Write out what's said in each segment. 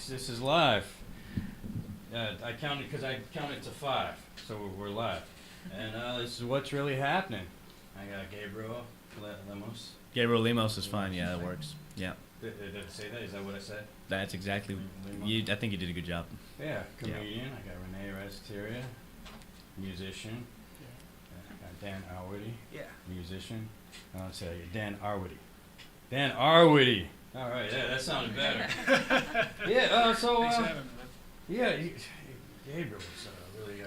this is live. I counted to 5, so we're live. And this is what's really happening. I got Gabriel Lemos. Gabriel Lemos is fine. Yeah, that works. Yeah. Did I say that? Is that what I said? That's exactly. I think you did a good job. Yeah, comedian. I got Renee Razteria, musician. I got Dan Arwady. Yeah. Musician. I'll say Dan Arwady. Dan Arwady. All right, yeah, that sounded better. Yeah. Thanks for having me, man. Yeah, Gabriel was really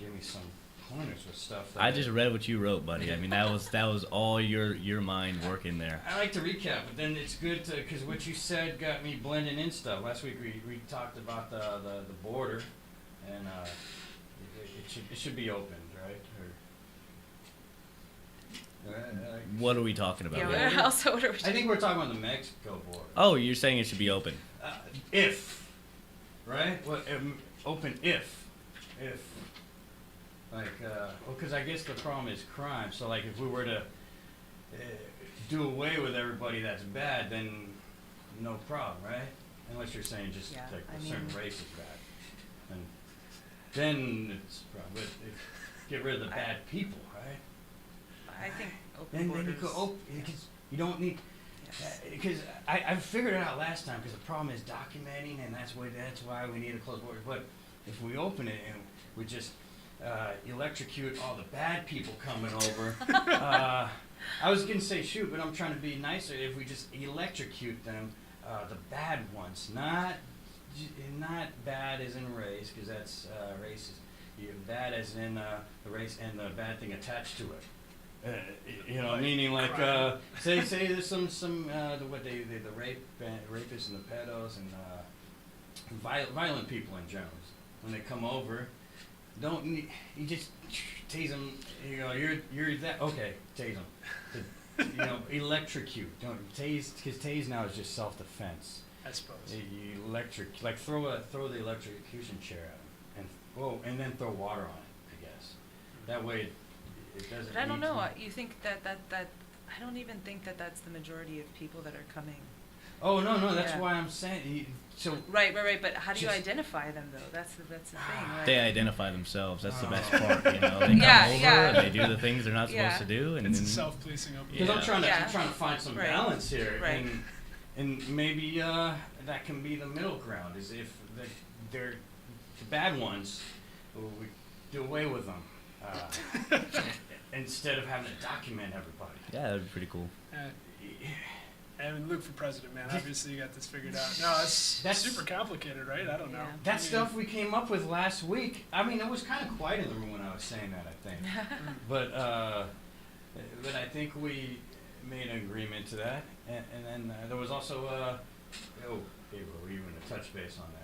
gave me some pointers with stuff. I just read what you wrote, buddy. I mean, that was all your mind working there. I like to recap, but then it's good to, because what you said got me blending in stuff. Last week we talked about the border, and it should be opened, right? What are we talking about? Yeah, what else? What are we I think we're talking about the Mexico border. Oh, you're saying it should be open. If, right? Well, open if. Like, because I guess the problem is crime. So, like, if we were to do away with everybody that's bad, then no problem, right? Unless you're saying just Yeah, like I a certain mean- race is bad, and then it's a problem. But get rid of the bad people, right? I think open Then borders. you could open, because you don't need. Because I figured it out last time. Because the problem is documenting, and that's why we need a closed border. But if we open it and we just electrocute all the bad people coming over, I was gonna say shoot, but I'm trying to be nicer. If we just electrocute them, the bad ones, not bad as in race, because that's racist. Bad as in the race and the bad thing attached to it. Meaning like say there's some the rapists and the pedos and violent people in general. When they come over, you just tase them. You're that okay. Tase them. Electrocute. Don't tase, because tase now is just self-defense. I suppose. You throw the electrocution chair at them, and then throw water on it. I guess that way. It doesn't. But I don't need know. to- You think that I don't even think that's the majority of people that are coming. Oh no, that's Yeah. why I'm saying. So Right. But how do you Just- identify them though? That's the thing. Right? They identify themselves. That's the best Oh. part. They come over Yeah. and they do the things they're not Yeah. supposed to do, and It's a then self-policing open because Yeah. I'm trying Yeah. to find some Right. balance here, Right. and maybe that can be the middle ground. Is if they're the bad ones, we do away with them instead of having to document everybody. yeah, that'd be pretty cool. And Luke for president, man. Obviously, you got this figured out. No, that's super complicated, right? I don't know. Yeah. That stuff we came up with last week. I mean, it was kind of quiet in the room when I was saying that, I think. But I think we made an agreement to that. And then there was also, Gabriel, were you going to touch base on that?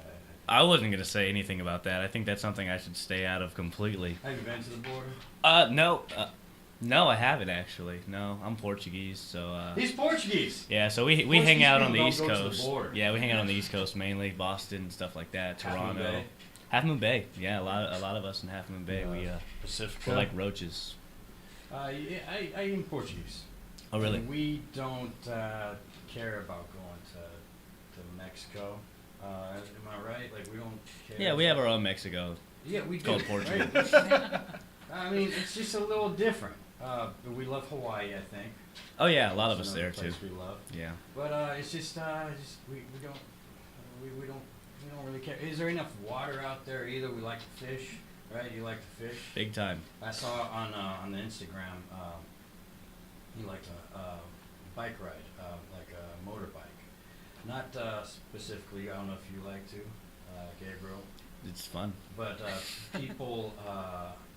I wasn't gonna say anything about that. I think that's something I should stay out of completely. Have you been to the border? No, I haven't actually. No, I'm Portuguese, so. He's Portuguese! Yeah, so we hang Portuguese out on the people East don't go to the Coast. border. Yeah, we hang out on the East Coast mainly, Boston, stuff like that, Half Moon Toronto. Bay. Half Moon Bay. Yeah, a lot of us in Half Moon Bay, Pacifica. we're like roaches. I am Portuguese. Oh, really? And we don't care about going to Mexico. Am I right? Like, we don't care. Yeah, we have our own Mexico. Yeah, we It's do. called Portugal. Right? I mean, it's just a little different. We love Hawaii, I think. Oh yeah, a lot of That's us another there too. place we love. Yeah. But it's just we don't really care. Is there enough water out there either? We like to fish, right? You like to fish. Big time. I saw on the Instagram you like a bike ride, like a motorbike. Not specifically. I don't know if you like to, Gabriel. It's fun. But people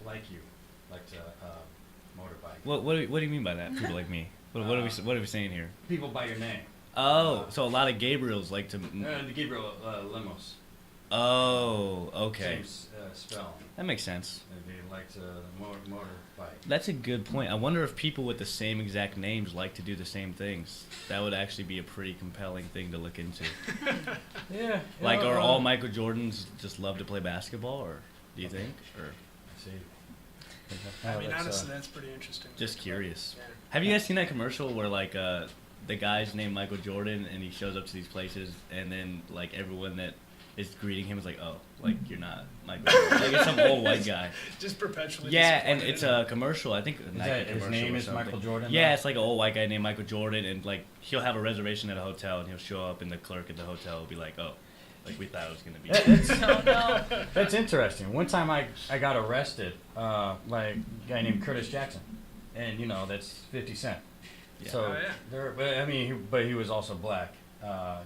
like you like to motorbike. What do you mean by that? People like me. What are we saying here? People by your name. Oh, so a lot of Gabriels like to. Gabriel Lemos. Oh, okay. Same spell. That makes sense. They like to motorbike. That's a good point. I wonder if people with the same exact names like to do the same things. That would actually be a pretty compelling thing to look into. Yeah. Like, are all Michael Jordans just love to play basketball, or do you think? Or I see. I mean, honestly, that's pretty interesting. just curious. Yeah. Have you guys seen that commercial where like the guy's named Michael Jordan, and he shows up to these places, and then like everyone that is greeting him is like, oh, like you're not Michael Jordan. Like it's some old white guy. Just perpetually. Yeah, and disappointed it's in a commercial. I think a Nike His commercial name or is something. Michael Jordan? Yeah, though? it's like an old white guy named Michael Jordan, and like he'll have a reservation at a hotel, and he'll show up, and the clerk at the hotel will be like, oh, like we thought it was gonna be. Yeah, Oh, no. That's interesting. One time I got arrested by a guy named Curtis Jackson, and you know that's 50 Cent. Yeah. So Oh, yeah. but I mean, but he was also black,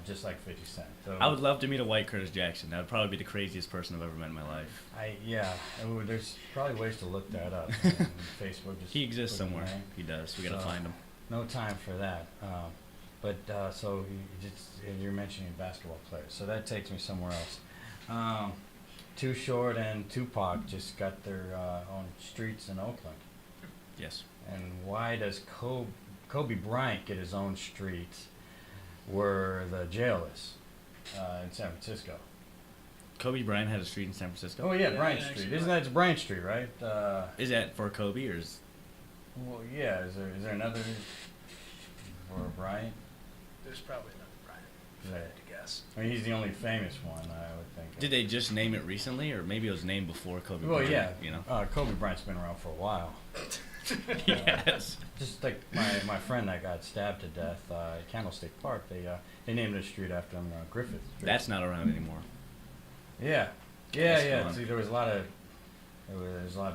just like 50 Cent. So I would love to meet a white Curtis Jackson. That would probably be the craziest person I've ever met in my life. there's probably ways to look that up. on Facebook. Just He exists put his somewhere. name. He does. We gotta So- find him. No time for that. So you're mentioning basketball players, so that takes me somewhere else. Too Short and Tupac just got their own streets in Oakland. Yes. And why does Kobe Bryant get his own streets where the jail is in San Francisco? Kobe Bryant had a street in San Francisco. Oh yeah, Yeah, Bryant yeah, Street. actually, Isn't that it's Bryant Street, right? Is that for Kobe or is? Well, yeah. Is there another for Bryant? There's probably another Brian. If I Right. had to guess. I mean, he's the only famous one, I would think. Did they just name it recently, or maybe it was named before Kobe Well, Bryant? yeah. You know. Kobe Bryant's been around for a while. Yes. Just like my friend that got stabbed to death at Candlestick Park, they named a street after him, Griffith Street. That's not around anymore. Yeah. That's gone. See, there was a lot of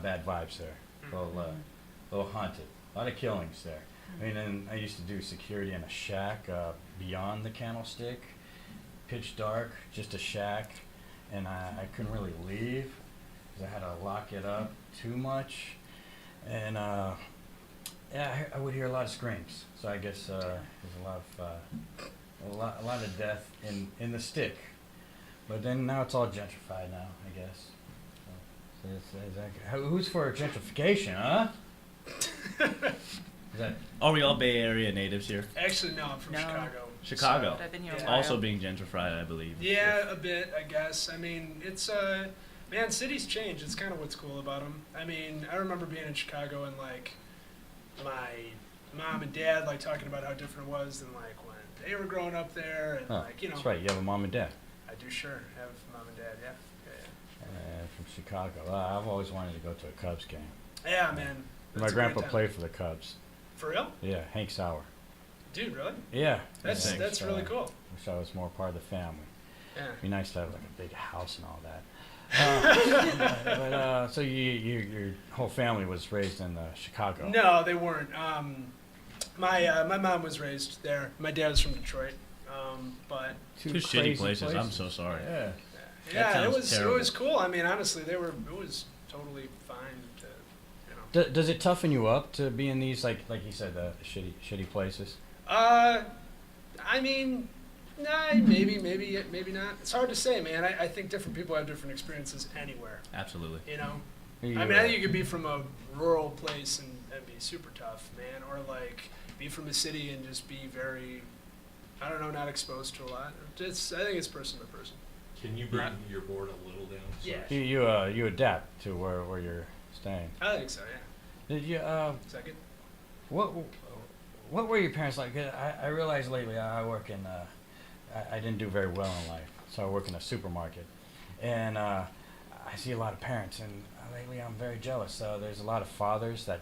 bad vibes there. A little haunted. A lot of killings there. I mean, and I used to do security in a shack beyond the Candlestick, pitch dark, just a shack, and I couldn't really leave because I had to lock it up too much, and yeah, I would hear a lot of screams. So I guess there's a lot of death in the stick. But then now it's all gentrified now, I guess. Who's for gentrification, huh? Is that Are we all Bay Area natives here? Actually, no, I'm from No. Chicago. Chicago. But I've been here a Yeah. while. Also being gentrified, I believe. Yeah, a bit, I guess. I mean, it's man, cities change. It's kind of what's cool about them. I mean, I remember being in Chicago and like my mom and dad like talking about how different it was than like when they were growing up there, and like That's right. You have a mom and dad I do sure have mom and dad. Yeah. from Chicago. I've always wanted to go to a Cubs game. Yeah, man. My That's a grandpa great time. played for the Cubs. For real, Yeah, Hank Sauer. dude. Really? Yeah. That's yeah, that's so really cool. Wish I was more part of the family. Yeah. It'd be nice to have like a big house and all that. So your whole family was raised in Chicago. No, they weren't. My mom was raised there. My dad was from Detroit. But Two shitty crazy places. I'm so sorry. Yeah. yeah, sounds it terrible. was cool. I mean, honestly, it was totally fine to, Does it toughen you up to be in these like you said shitty places? I mean, nah, maybe not. It's hard to say, man. I think different people have different experiences anywhere. Absolutely. You know. You, I mean, I think you could be from a rural place and be super tough, man, or like be from a city and just be very, I don't know, not exposed to a lot. I think it's person to person. Can you bring your board a little down? Yeah. you adapt to where you're staying. I think so. Yeah. Did you Second. what were your parents like? 'Cause I realized lately I work in I didn't do very well in life, so I work in a supermarket, and I see a lot of parents, and lately I'm very jealous. So there's a lot of fathers that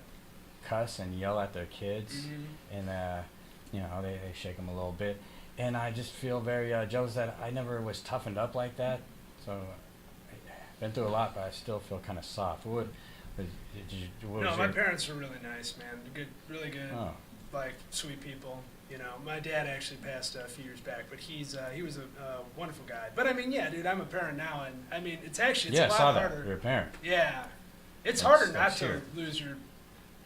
cuss and yell at their kids, Mm-hmm. and they shake them a little bit, and I just feel very jealous that I never was toughened up like that. So I've been through a lot, but I still feel kind of soft. What No, was my your, parents were really nice, man. Good, really good, oh, like sweet people. You know, my dad actually passed a few years back, but he was a wonderful guy. But I mean, yeah, dude, I'm a parent now, and I mean, it's yeah, I a lot saw that. harder. You're a parent. Yeah, it's That's- harder not that's to true.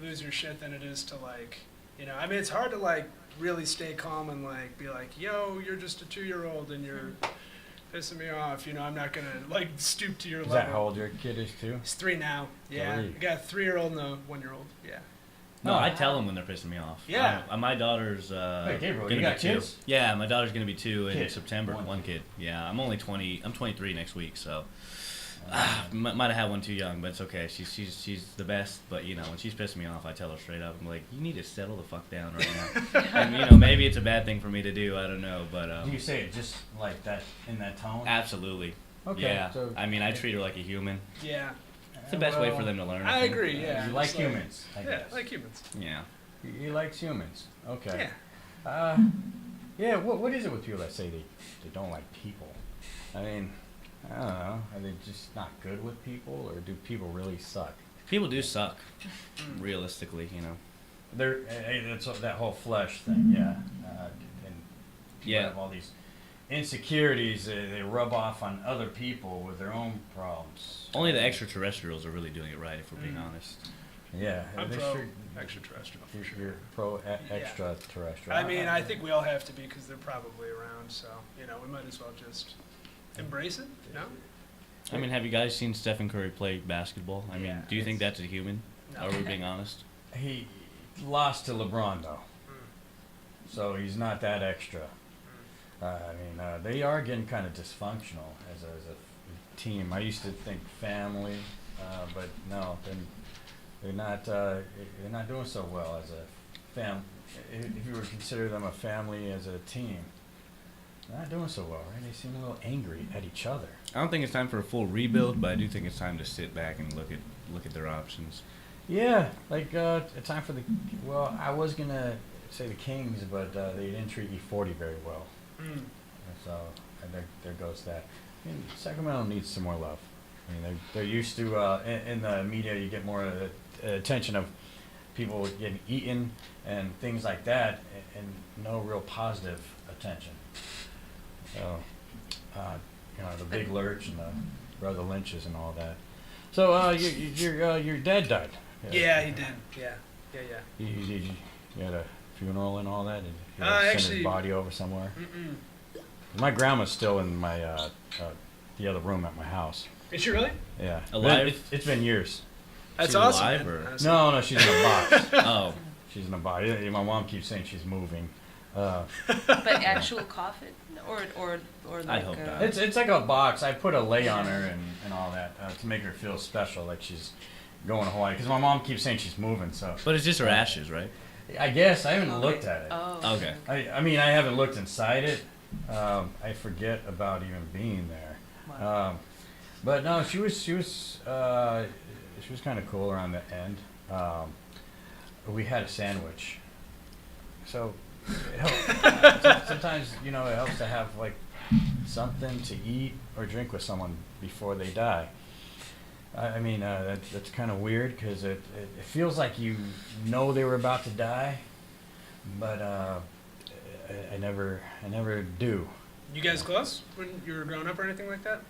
lose your shit than it is to like, you know. I mean, it's hard to like really stay calm and like be like, yo, you're just a 2-year-old and you're pissing me off. You know, I'm not gonna like stoop to your Is level. that how old your kid is too? He's 3 now. Yeah, 3. I got a 3-year-old and a 1-year-old. Yeah. No, No. I tell them when they're pissing me off. Yeah. My daughter's Hey, Gabriel, gonna you be got 2. kids? Yeah, my daughter's gonna be 2 in Kid. September. One One kid. Yeah, I'm only 20. I'm 23 next week, so Might have had one too young, but it's okay. She's the best. But you know, when she's pissing me off, I tell her straight up. I'm like, you need to settle the fuck down right now. And you know, maybe it's a bad thing for me to do. I don't know, but Do you say it just like that in that tone? absolutely. Okay. Yeah. So, I mean, I treat her like a human. Yeah. It's the best way for well, them to learn. I think. agree. Yeah. You like It's humans, I Yeah, guess. like humans. Yeah. He likes humans. Okay. Yeah. Yeah. What is it with people that say they don't like people? I mean, I don't know. Are they just not good with people, or do people really suck? People do suck, realistically. You know. It's that whole flesh thing. Yeah. And people Yeah. have all these insecurities. They rub off on other people with their own problems. Only the extraterrestrials are really doing it right, if we're being honest. Yeah. I'm they pro sure- extraterrestrial for You're, sure. you're pro extraterrestrial. I mean, I think we all have to be because they're probably around. So you know, we might as well just embrace it. No. I mean, have you guys seen Stephen Curry play basketball? I mean, Yeah, do you think it's- that's a human? No. Are we being honest? He lost to LeBron though, so he's not that extra. I mean, they are getting kind of dysfunctional as a team. I used to think family, but no, they're not doing so well as a fam. If you were to consider them a family as a team, they're not doing so well, right? They seem a little angry at each other. I don't think it's time for a full rebuild, but I do think it's time to sit back and look at their options. Yeah, like a time for the. Well, I was gonna say the Kings, but they didn't treat E40 very well. So there goes that. I mean, Sacramento needs some more love. I mean, they're used to in the media you get more attention of people getting eaten and things like that, and no real positive attention. So, you know, the Big Lurch and the Brother Lynches and all that. So your dad died. Yeah, he did. Yeah. You had a funeral and all that? Did you send Actually- his body over somewhere? Mm-mm. My grandma's still in my the other room at my house. Is she really? Yeah. Alive? It's been years. That's She's awesome. alive, man. or- That's- No, she's in a box. Oh, She's in a box. My mom keeps saying she's moving. But actual coffin, or like I'd hope not. It's like a box. I put a lay on her and all that to make her feel special, like she's going to Hawaii. Because my mom keeps saying she's moving, so but it's just her ashes, right? I guess I haven't looked at it. Oh. Okay. I mean, I haven't looked inside it. I forget about even being there. Wow. But no, she was kind of cool around the end. We had a sandwich, so it helped. Sometimes you know it helps to have like something to eat or drink with someone before they die. I mean, that's kind of weird because it feels like you know they were about to die, but I never do. You guys close when you were growing up or anything like that?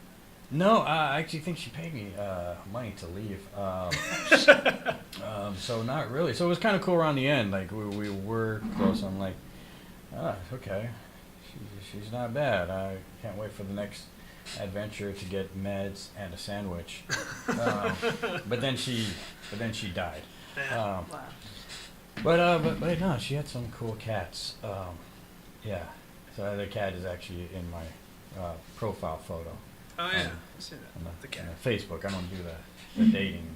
No, I actually think she paid me money to leave. So not really. So it was kind of cool around the end. Like we were close. I'm like, okay, she's not bad. I can't wait for the next adventure to get meds and a sandwich. But then she died. Wow. But no, she had some cool cats. Yeah. So the cat is actually in my profile photo. Oh yeah, Um, I see that. on The cat. on Facebook. I don't do the dating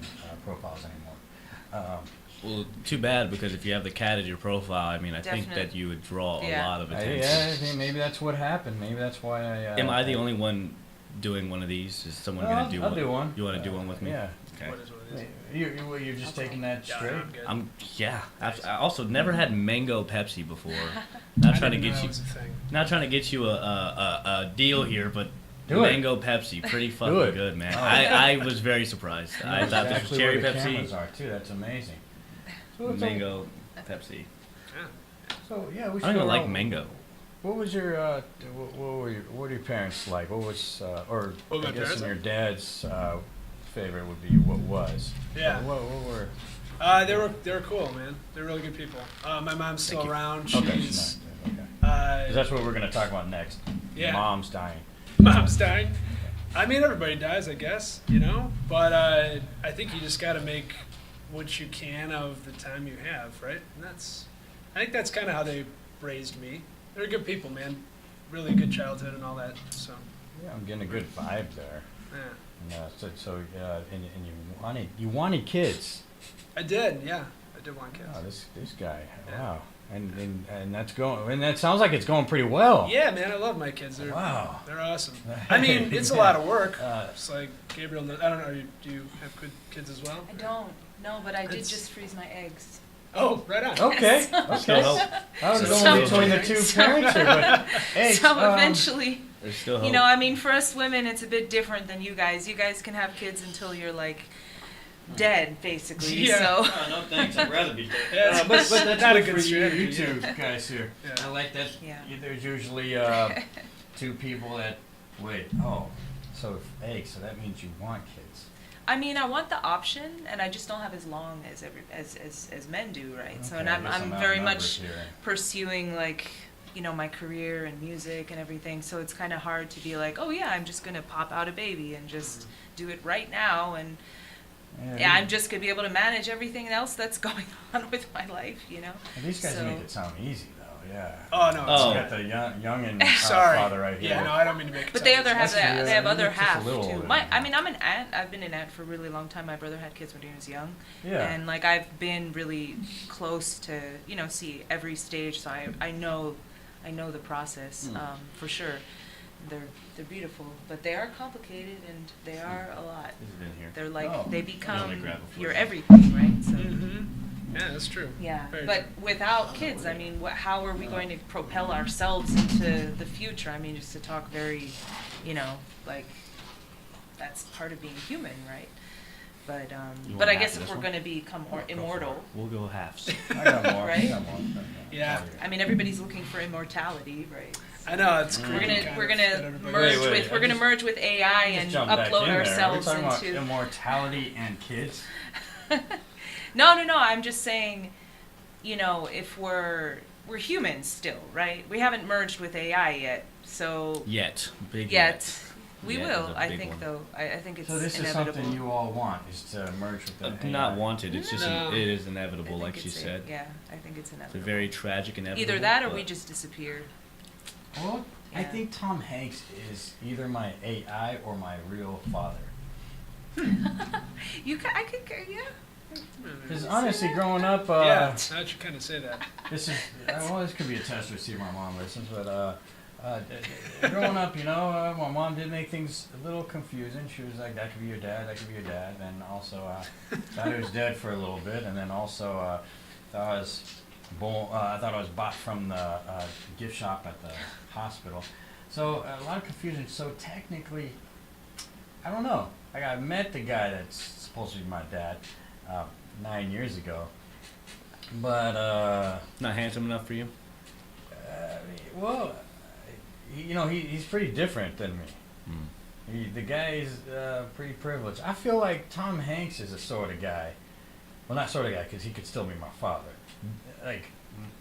profiles anymore. Well, too bad, because if you have the cat as your profile, I mean, I think Definite. that you would draw a Yeah. lot of I attention. think maybe that's what happened. Maybe that's why I. Am I the only one doing one of these? Is someone Well, gonna do I'll one? do one. You want to do one with me? Yeah. Okay. What is what it is? You're just taking that Yeah, straight. I'm good. Yeah. I also never had mango Pepsi before. I Not trying to didn't know get that you. was a thing. Not trying to get you a deal here, but Do it. mango Pepsi, pretty fucking Do it. good, man. Oh. I was very surprised. I That's thought this was actually cherry where the cameras Pepsi, are too. That's amazing. mango Pepsi. Yeah. So yeah, we I should don't even go like around. mango. What was your what were your parents like? What was or What were I my guess parents in your like? dad's favorite would be what was. Yeah. What were? They were cool, man. They're really good people. My mom's still Thank you. around. Okay, She's she's not. Okay. 'Cause that's what we're gonna talk about next. Yeah. Mom's dying. mom's dying. I mean, everybody dies, I guess, you know. But I think you just got to make what you can of the time you have, right? And I think that's kind of how they raised me. They're good people, man. Really good childhood and all that. So Yeah, I'm getting a good vibe there. yeah. And you wanted kids. I did, yeah. I did want kids. Oh, this guy, Yeah. wow. And that's going, and that sounds like it's going pretty well. Yeah, man, I love my kids. They're Wow. they're awesome. I mean, it's a lot of work. Uh, It's like Gabriel. I don't know. Do you have good kids as well? I don't. No, but I did It's- just freeze my eggs. Oh, right on. Okay, Still okay. hope. I was So- going between the two so- parents here, but hey, So eventually, There's still hope. you know, I mean, for us women, it's a bit different than you guys. You guys can have kids until you're like dead, basically. Yeah. So no thanks. I'd rather be dead. Yeah, But that's not a good good for you strategy. two guys here. Yeah. I like that. Yeah. There's usually two people that wait. Oh, so so that means you want kids. I mean, I want the option, and I just don't have as long as as men do, right? So, and Okay, I guess I'm very outnumbered much here. pursuing like, you know, my career and music and everything. So it's kind of hard to be like, oh yeah, I'm just gonna pop out a baby and just do it right now, and yeah, I'm just gonna be able to manage everything else that's going on with my life, you know. And these guys so- make it sound easy though. Yeah. Oh no. Oh. You got the young and Sorry. father right here. Yeah, no, I don't mean to make it But sound they other easy. have That's- they have yeah, other it's just a half little too. older. I mean, I'm an aunt. I've been an aunt for a really long time. My brother had kids when he was young, Yeah. and like I've been really close to see every stage. So I know the process for sure. They're beautiful, but they are complicated and they are a lot. This has been here. They're like Oh. they Let me become grab a your flip. everything, right? So. Mhm. Yeah, that's true. Yeah, Very but true. without kids, I mean, how are we going to propel ourselves into the future? I mean, just to talk very, like, that's part of being human, right? But You but want I half guess of if this we're one? going to become more Go for immortal, We'll go halves. I got more. Right? I got more. Yeah. I mean, everybody's looking for immortality, right? I know it's We're creepy. We're kind gonna of we're that gonna everybody- merge Wait, with we're gonna merge with AI and Just jump back upload in there. ourselves We're talking about into. immortality and kids. No. I'm just saying, if we're humans still, right? We haven't merged with AI yet, so Yet. Big yet. We Yet will. is a I big think one. though. I think it's So this is inevitable. something you all want, is to merge with the AI. Not wanted. It's just No. it is I inevitable, think like she it's said. Yeah, I think it's It's a inevitable. very tragic inevitable. Either that or but we just disappear. Well, I Yeah. think Tom Hanks is either my AI or my real father. I could, yeah. Because honestly, growing up, Yeah, now that you kind of say that. this is well, this could be a test to see if my mom listens, but growing up, my mom did make things a little confusing. She was like, "That could be your dad. That could be your dad," and also thought he was dead for a little bit, and then also thought I thought I was bought from the gift shop at the hospital. So a lot of confusion. So technically, I don't know. Like I met the guy that's supposed to be my dad 9 years ago, but not handsome enough for you. well, he's pretty different than me. Mm. The guy is pretty privileged. I feel like Tom Hanks is a sort of guy. Well, not sort of guy, because he could still be my father. Like,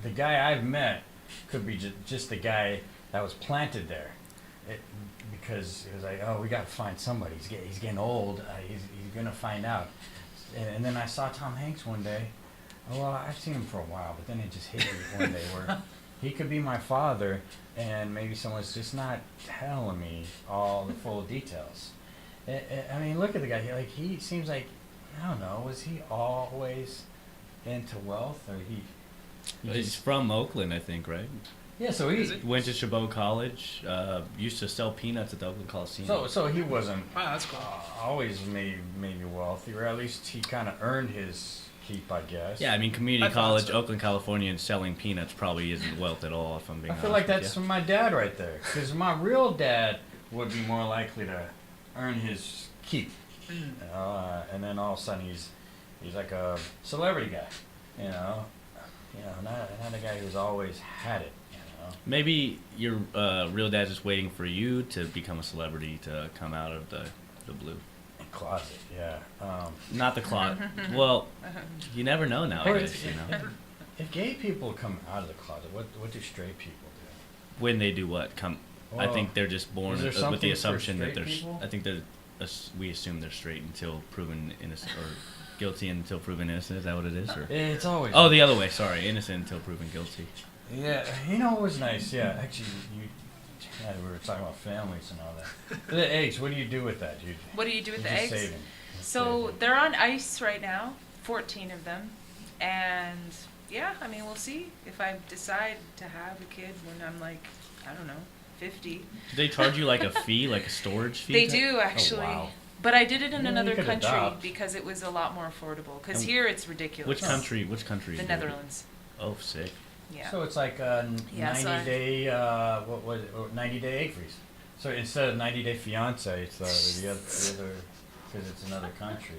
the guy I've met could be just the guy that was planted there. Because it was like, oh, we got to find somebody. He's getting old. He's going to find out. And then I saw Tom Hanks one day. Oh, well, I've seen him for a while, but then it just hit me one day where he could be my father, and maybe someone's just not telling me all the full details. I mean, look at the guy. He seems like, I don't know, was he always into wealth, or he He's from Oakland, I think, right? yeah, so Is he it? Went to Chabot College. Used to sell peanuts at the Oakland Coliseum. so he wasn't Wow, that's cool. always maybe wealthy, or at least he kind of earned his keep, I guess. Yeah, I mean, community I thought college, so. Oakland, California, and selling peanuts probably isn't wealth at all, if I'm being I honest. feel like with that's you. my dad right there, because my real dad would be more likely to earn his keep, and then all of a sudden he's like a celebrity guy, not a guy who's always had it, Maybe your real dad's just waiting for you to become a celebrity to come out of the blue. Closet, yeah. Not the closet. Well, you never know nowadays, If gay people come out of the closet, what do straight people do? When they do what? I Well, think they're just born is there with the something for assumption that straight they're. people? I think we assume they're straight until proven innocent, or guilty until proven innocent. Is that what it is? Or It's always. oh, the other way. Sorry, innocent until proven guilty. Yeah, it was nice. Yeah, actually, you yeah, we were talking about families and all that. The eggs, what do you do with that? What do you do with the You're eggs? just saving. So they're on ice right now, 14 of them, and yeah, I mean, we'll see if I decide to have a kid when I'm like, I don't know, 50. Do they charge you like a fee, like a storage fee? They type? do actually, Oh, wow. but I did it in Yeah, you another could country adopt. because it was a lot more affordable. Because And here it's ridiculous. Which country? Which country? The do you do? Netherlands. Oh, sick. Yeah. So it's like a Yeah, 90 so I- day, what was it, or 90 day egg freeze. So instead of 90 day fiance, it's the other, because it's another country.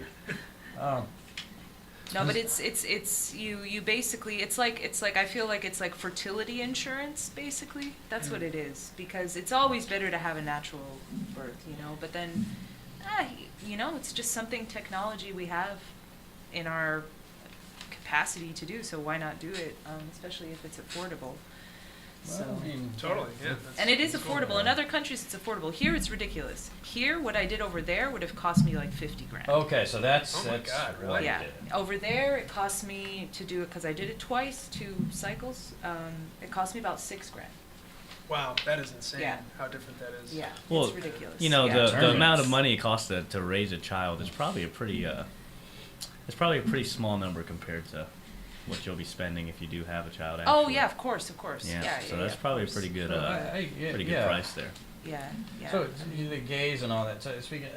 No, but it's you basically it's like I feel like it's like fertility insurance basically. That's what it is, because it's always better to have a natural birth, you know. But then, you know, it's just something technology we have in our capacity to do. So why not do it? Especially if it's affordable. So. Well, I mean, Totally, yeah. that's- And it is that's cool. affordable. In other countries, it's affordable. Here, it's ridiculous. Here, what I did over there would have cost me like 50 grand. Okay, so that's Oh my God, what really? you Yeah, did. over there it cost me to do it because I did it twice, 2 cycles. It cost me about 6 grand. Wow, that is insane. Yeah. How different that is. Yeah, Well, it's ridiculous. You know, yeah. the amount of money it costs to raise a child is probably a pretty it's probably a pretty small number compared to what you'll be spending if you do have a child. Oh actually. yeah, of course. Yeah, So yeah, that's of probably a course. pretty good, So pretty good yeah. price there. Yeah, yeah. So the gays and all that. So speaking,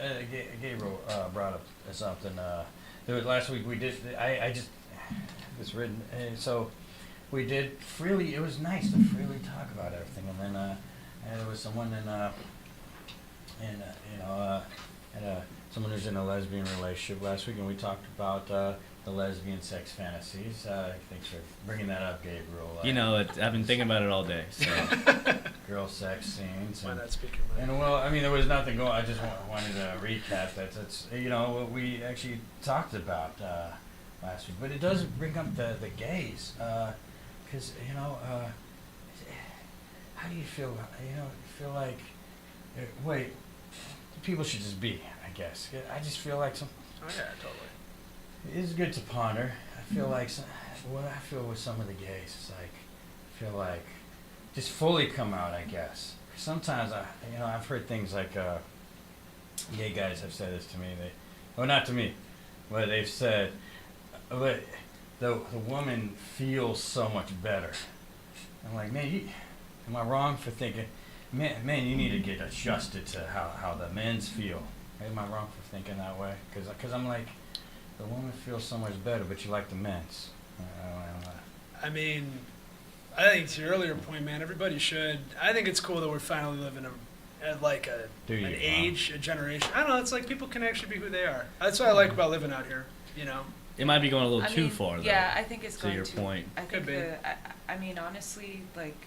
Gabriel brought up something. There was last week we did. I just it's written. So we did freely. It was nice to freely talk about everything. And then there was someone someone who's in a lesbian relationship last week, and we talked about the lesbian sex fantasies. Thanks for bringing that up, Gabriel. You know, I've been thinking about it all day. So girl sex scenes. Why And, not speak your mind? and well, I mean, there was nothing going. I just wanted to recap that. That's what we actually talked about last week. But it does bring up the gays, because how do you feel? Feel like wait, people should just be. I guess I just feel like some. Oh yeah, totally. It is good to ponder. I feel like what I feel with some of the gays is like, I feel like just fully come out. I guess sometimes I've heard things like gay guys have said this to me. Not to me, but they've said, but the woman feels so much better. I'm like, man, am I wrong for thinking, man, you need to get adjusted to how the men's feel. Am I wrong for thinking that way? Because I'm like, the woman feels so much better, but you like the men's. I don't know. I mean, I think to your earlier point, man, everybody should. I think it's cool that we're finally living at like Do you, an huh? age, a generation. I don't know. It's like people can actually be who they are. That's what I like about living out here. You know. it might be going a little I too mean, far, though. Yeah, I think it's to going your to. point. I think Could be. I mean, honestly, like,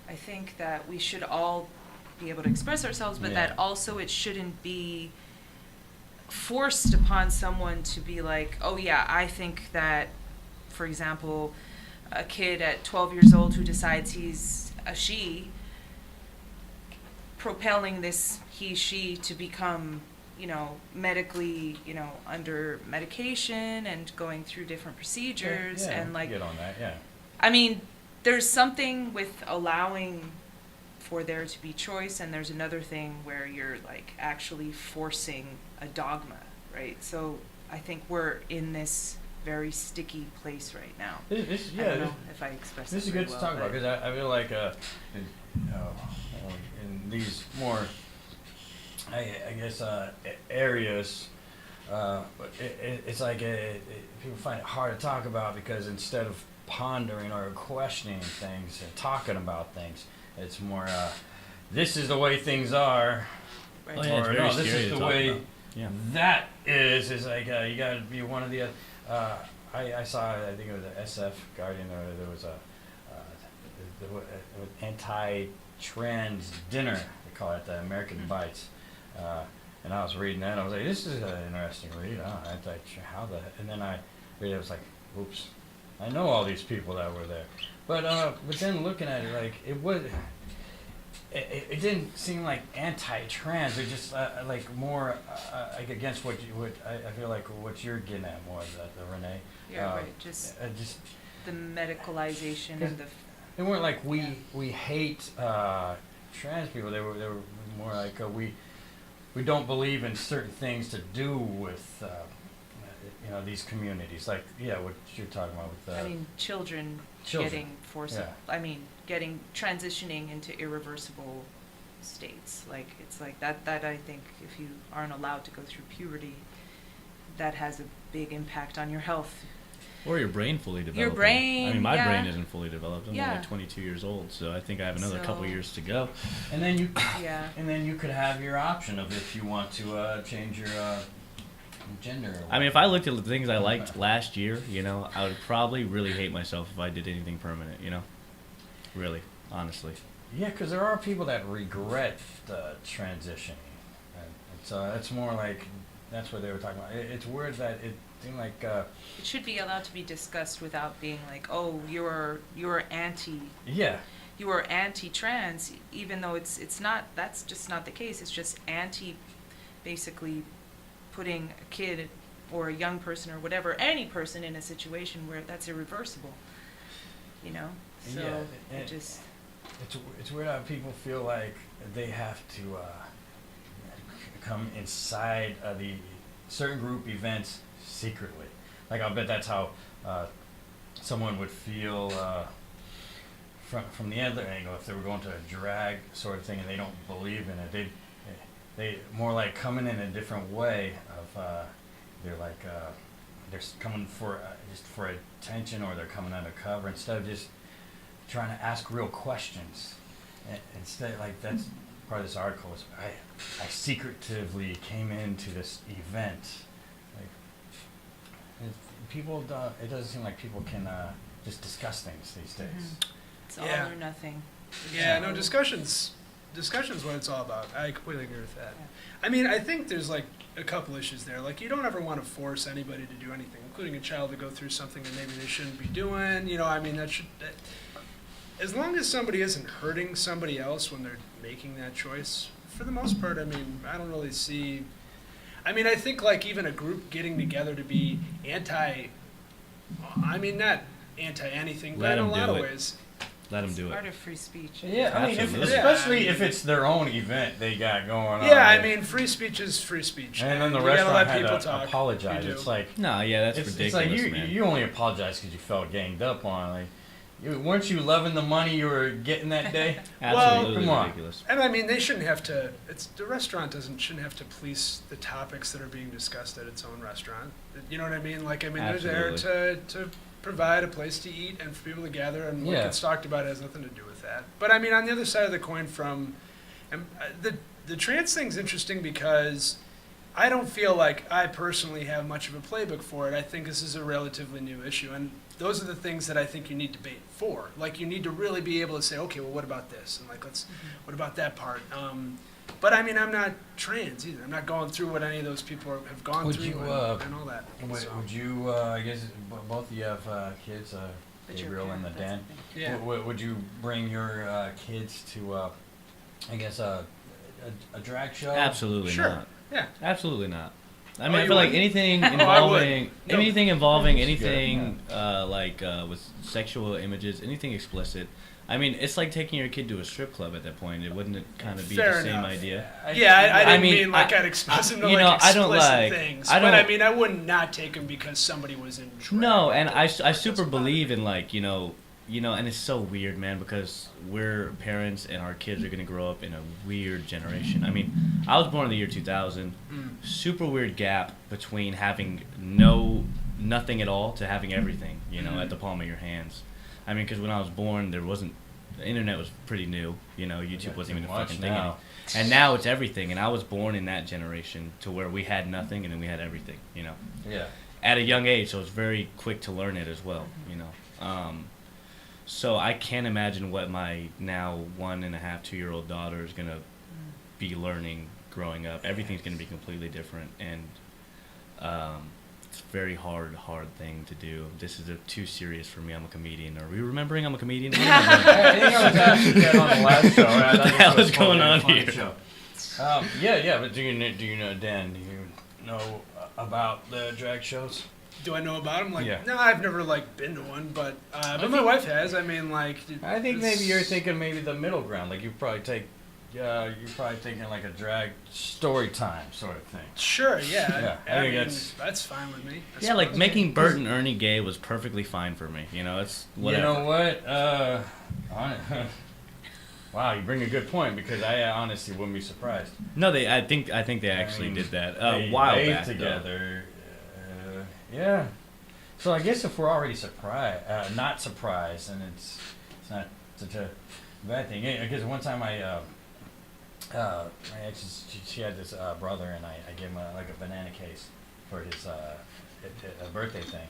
I think that we should all be able to express ourselves, but Yeah. that also it shouldn't be forced upon someone to be like, oh yeah, I think that, for example, a kid at 12 years old who decides he's a she, propelling this he/she to become, medically, under medication and going through different procedures Yeah, and like, get on that. Yeah. I mean, there's something with allowing for there to be choice, and there's another thing where you're like actually forcing a dogma, right? So I think we're in this very sticky place right now. I don't know if I expressed This is it good very to well, talk about but- because I feel like in these more, I guess, areas, it's like people find it hard to talk about because instead of pondering or questioning things and talking about things, it's more, this is the way things are, Right. Oh, yeah, it's or very no, this scary is to the talk way about. Yeah. that is like you got to be one of the I saw, I think it was a SF Guardian, there was a anti-trans dinner, they call it the American Bites, and I was reading that and I was like, this is an interesting read, and then I read it, I was like, oops, I know all these people that were there, but then looking at it, like, it didn't seem like anti-trans. It just like more like against what I feel like what you're getting at more, the Renee. Yeah, right. Just the medicalization and the. They weren't like we hate trans people, they were more like we don't believe in certain things to do with these communities, like what you're talking about with I mean, children. Getting transitioning into irreversible states. Like, it's like that I think if you aren't allowed to go through puberty, that has a big impact on your health. Or your brain fully developed. Your brain, I mean, my brain isn't fully developed. I'm Yeah. only like 22 years old, so I think I have another couple years to go. And then you Yeah. and then you could have your option of if you want to change your gender. I mean, if I looked at the things I liked last year, I would probably really hate myself if I did anything permanent, Really, honestly. Yeah, because there are people that regret transitioning. And so that's more like, that's what they were talking about. It's weird that it seemed like... It should be allowed to be discussed without being like, oh, you're anti... Yeah. You are anti-trans, even though it's not, that's just not the case. It's just basically putting a kid or a young person or whatever, any person in a situation where that's irreversible, So Yeah, it just... It's weird how people feel like they have to come inside of the certain group events secretly. Like, I'll bet that's how someone would feel from the other angle if they were going to a drag sort of thing and they don't believe in it. They more like coming in a different way of they're like they're coming for just for attention, or they're coming undercover instead of just trying to ask real questions. Instead, like, that's part of this article is I secretively came into this event. Like, people don't, it doesn't seem like people can just discuss things these days. It's all Yeah. or nothing. Yeah, no, discussion's what it's all about. I completely agree with that. Yeah. I mean, I think there's like a couple issues there. Like, you don't ever want to force anybody to do anything, including a child to go through something that maybe they shouldn't be doing. I mean, as long as somebody isn't hurting somebody else when they're making that choice, for the most part, I mean, I don't really see. I mean, I think like even a group getting together to be not anti anything, but Let in a 'em lot do of it. ways. Let them do Part it. of free speech. Yeah, I mean, Absolutely. especially if it's their own event they got going on. Yeah, I mean, free speech is free speech. and then the you gotta restaurant let had people to talk. apologize. You do. It's like No, yeah, that's it's ridiculous, like man. you only apologize because you felt ganged up on. Like, weren't you loving the money you were getting that day? Absolutely come on. ridiculous. And I mean, they shouldn't have to. The restaurant shouldn't have to police the topics that are being discussed at its own restaurant. You know what I mean? Like, I mean, they're there to provide a place to eat and for people to gather, and what Yeah. gets talked about has nothing to do with that. But I mean, on the other side of the coin, the trans thing's interesting because I don't feel like I personally have much of a playbook for it. I think this is a relatively new issue, and those are the things that I think you need debate for. Like, you need to really be able to say, okay, well, what about this? And like, what about that part? But I mean, I'm not trans either. I'm not going through what any of those people have gone Would through you, and all that. So, Would you? I guess both of you have kids, But your Gabriel and parent, Dan. that's the thing. yeah. Would you bring your kids to, I guess, a drag show? Absolutely Sure. not. Yeah. Absolutely not. I mean, Oh, I you feel like wouldn't? anything Oh, I would. involving No. anything with sexual images, anything explicit. I mean, it's like taking your kid to a strip club at that point. It wouldn't kind of be Fair the same enough. idea. Yeah, I didn't mean, mean like I- I'd expose them to you like know, I explicit don't like- things. I But I don't- mean, I would not take them because somebody was in drag. No, and I super Doesn't bother believe me. in like, and it's so weird, man, because we're parents and our kids are going to grow up in a weird generation. I mean, I was born in the year 2000. Super weird gap between having nothing at all to having everything, at the palm of your hands. I mean, because when I was born, the internet was pretty new. YouTube wasn't even a fucking thing. now. And now it's everything. And I was born in that generation to where we had nothing and then we had everything, Yeah. at a young age, so it's very quick to learn it as well, So I can't imagine what my now 1.5, 2-year-old daughter is gonna be learning growing up. Everything's gonna be completely different, and it's a very hard thing to do. This is too serious for me. I'm a comedian. Are we remembering I'm a comedian? What am I doing? I think I was asking that on the last show. I What the thought hell this is was going a on funny here? show. Yeah, but do you know, Dan? Do you know about the drag shows? Do I know about them? Like, Yeah. no, I've never like been to one, but my wife has. I mean, like, I think maybe you're thinking maybe the middle ground. Like, you probably take you're probably thinking like a drag story time sort of thing. Sure, yeah. Yeah, I think that's fine with me. That's Yeah, like fine. making Bert and Ernie gay was perfectly fine for me. You know, it's whatever. You know what? Wow, you bring a good point because I honestly wouldn't be surprised. No, I think they actually mean, did that They a while bathed back. together. Yeah. So I guess if we're already not surprised, and it's not such a bad thing. Because one time my ex, she had this brother, and I gave him like a banana case for his a birthday thing.